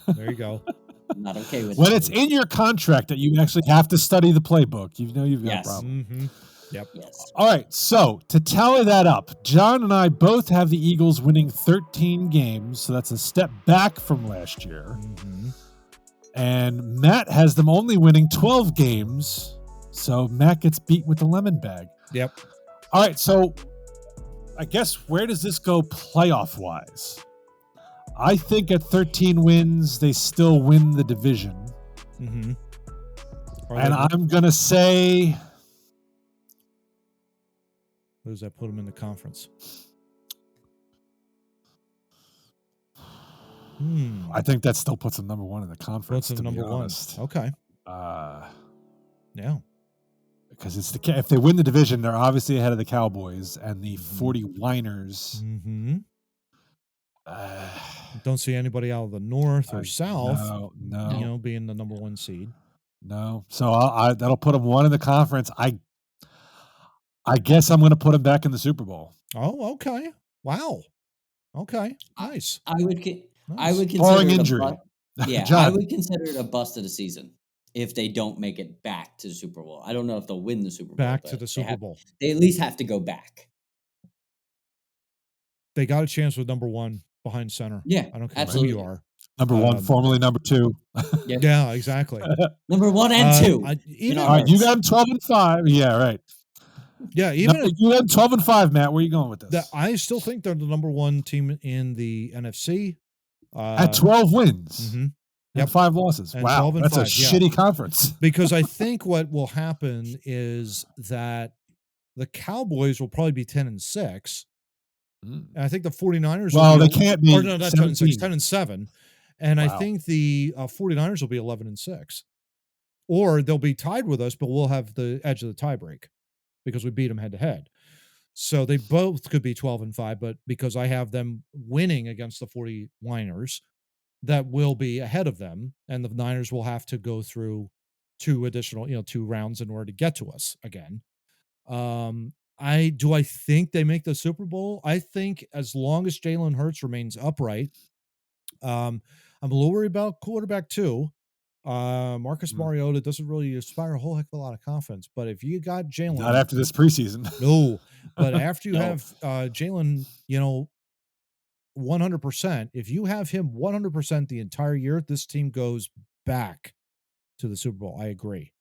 Speaker 2: There you go.
Speaker 3: I'm not okay with
Speaker 1: when it's in your contract that you actually have to study the playbook, you've got a problem.
Speaker 2: Mm-hmm. Yep.
Speaker 3: Yes.
Speaker 1: All right. So to tally that up, John and I both have the Eagles winning 13 games. So that's a step back from last year.
Speaker 2: Mm-hmm.
Speaker 1: And Matt has them only winning 12 games. So Matt gets beat with the lemon bag.
Speaker 2: Yep.
Speaker 1: All right. So I guess where does this go playoff wise? I think at 13 wins, they still win the division.
Speaker 2: Mm-hmm.
Speaker 1: And I'm going to say...
Speaker 2: What does that put them in the conference?
Speaker 1: I think that still puts them number 1 in the conference.
Speaker 2: Puts them number 1. Okay. Yeah.
Speaker 1: Because if they win the division, they're obviously ahead of the Cowboys and the 49ers.
Speaker 2: Mm-hmm. Don't see anybody out of the north or south.
Speaker 1: No.
Speaker 2: Being the number 1 seed.
Speaker 1: No. So that'll put them 1 in the conference. I guess I'm going to put them back in the Super Bowl.
Speaker 2: Oh, okay. Wow. Okay. Nice.
Speaker 3: I would consider
Speaker 1: barring injury.
Speaker 3: I would consider it a bust of the season if they don't make it back to the Super Bowl. I don't know if they'll win the Super Bowl.
Speaker 2: Back to the Super Bowl.
Speaker 3: They at least have to go back.
Speaker 2: They got a chance with number 1 behind center.
Speaker 3: Yeah,
Speaker 2: I don't care
Speaker 3: absolutely.
Speaker 2: who you are.
Speaker 1: Number 1, formerly number 2.
Speaker 2: Yeah, exactly.
Speaker 3: Number 1 and 2.
Speaker 1: All right, you got them 12-5. Yeah, right.
Speaker 2: Yeah, you
Speaker 1: got 12-5, Matt. Where are you going with this?
Speaker 2: I still think they're the number 1 team in the NFC.
Speaker 1: At 12 wins.
Speaker 2: Mm-hmm.
Speaker 1: and 5 losses.
Speaker 2: And
Speaker 1: wow,
Speaker 2: 12 and
Speaker 1: that's
Speaker 2: 5,
Speaker 1: a shitty conference.
Speaker 2: Because I think what will happen is that the Cowboys will probably be 10-6. And I think the 49ers
Speaker 1: well,
Speaker 2: will
Speaker 1: they can't be.
Speaker 2: Or no, not 10-6, 10-7. And
Speaker 1: Wow.
Speaker 2: I think the 49ers will be 11-6. Or they'll be tied with us, but we'll have the edge of the tiebreak because we beat them head to head. So they both could be 12-5, but because I have them winning against the 49ers, that will be ahead of them, and the Niners will have to go through 2 rounds in order to get to us again. I think they make the Super Bowl. I think as long as Jalen Hurts remains upright, I'm a little worried about quarterback 2. Marcus Mariota doesn't really inspire a whole heck of a lot of confidence, but if you got Jalen,
Speaker 1: not after this preseason.
Speaker 2: No, but after you have Jalen, 100%, if you have him 100% the entire year, this team goes back to the Super Bowl. I agree.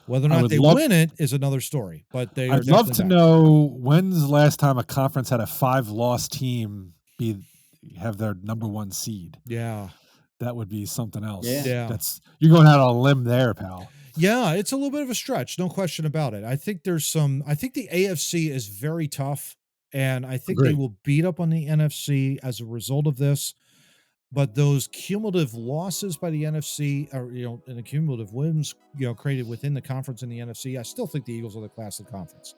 Speaker 2: Whether or not they win it is another story, but I'd
Speaker 1: love to know when's the last time a conference had a 5-loss team have their number 1 seed.
Speaker 2: Yeah.
Speaker 1: That would be something else.
Speaker 2: Yeah.
Speaker 1: You're going out on a limb there, pal.
Speaker 2: Yeah, it's a little bit of a stretch, no question about it. I think the AFC is very tough, and I think they will beat up on the NFC as a result of this. But those cumulative losses by the NFC, and the cumulative wins, created within the conference in the NFC, I still think the Eagles are the class of the conference,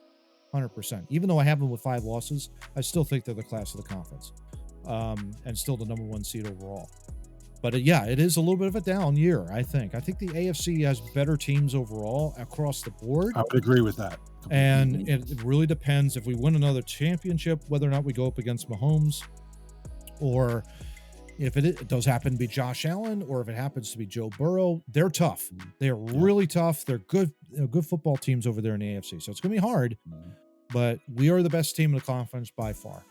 Speaker 2: 100%. Even though I have them with 5 losses, I still think they're the class of the conference, and still the number 1 seed overall. But it is a little bit of a down year, I think. I think the AFC has better teams overall across the board.
Speaker 1: I would agree with that.
Speaker 2: And it really depends if we win another championship, whether or not we go up against Mahomes, or if it does happen to be Josh Allen, or if it happens to be Joe Burrow. They're tough. They're really tough. They're good football teams over there in the AFC. So it's going to be hard, but we are the best team in the conference by far.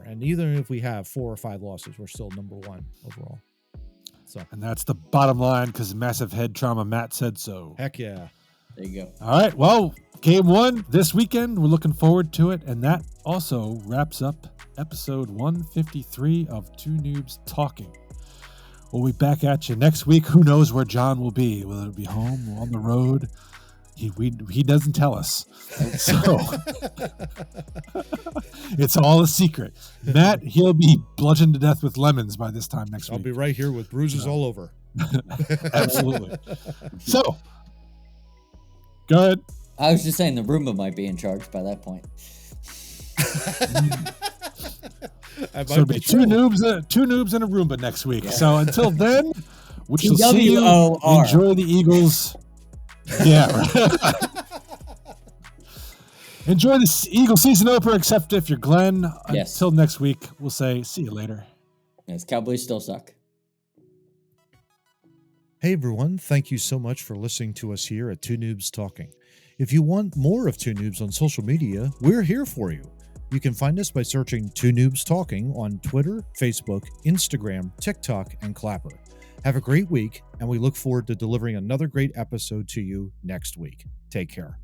Speaker 2: And even if we have 4 or 5 losses, we're still number 1 overall. So,
Speaker 1: and that's the bottom line, because massive head trauma. Matt said so.
Speaker 2: Heck yeah.
Speaker 3: There you go.
Speaker 1: All right. Well, game 1 this weekend. We're looking forward to it. And that also wraps up episode 153 of Two Noobs Talking. We'll be back at you next week. Who knows where John will be? Will it be home or on the road? He doesn't tell us. So it's all a secret. Matt, he'll be bludgeoned to death with lemons by this time next week.
Speaker 2: I'll be right here with bruises all over.
Speaker 1: Absolutely. So go ahead.
Speaker 3: I was just saying the Roomba might be in charge by that point.
Speaker 1: So it'll be two noobs and a Roomba next week. Yeah. So until then, we shall see you. Enjoy the Eagles. Yeah. Enjoy the Eagle season opener, except if you're Glenn.
Speaker 3: Yes.
Speaker 1: Until next week, we'll say see you later.
Speaker 3: Yes, Cowboys still suck.
Speaker 2: Hey everyone, thank you so much for listening to us here at Two Noobs Talking. If you want more of Two Noobs on social media, we're here for you. You can find us by searching Two Noobs Talking on Twitter, Facebook, Instagram, TikTok, and Clapper. Have a great week, and we look forward to delivering another great episode to you next week. Take care.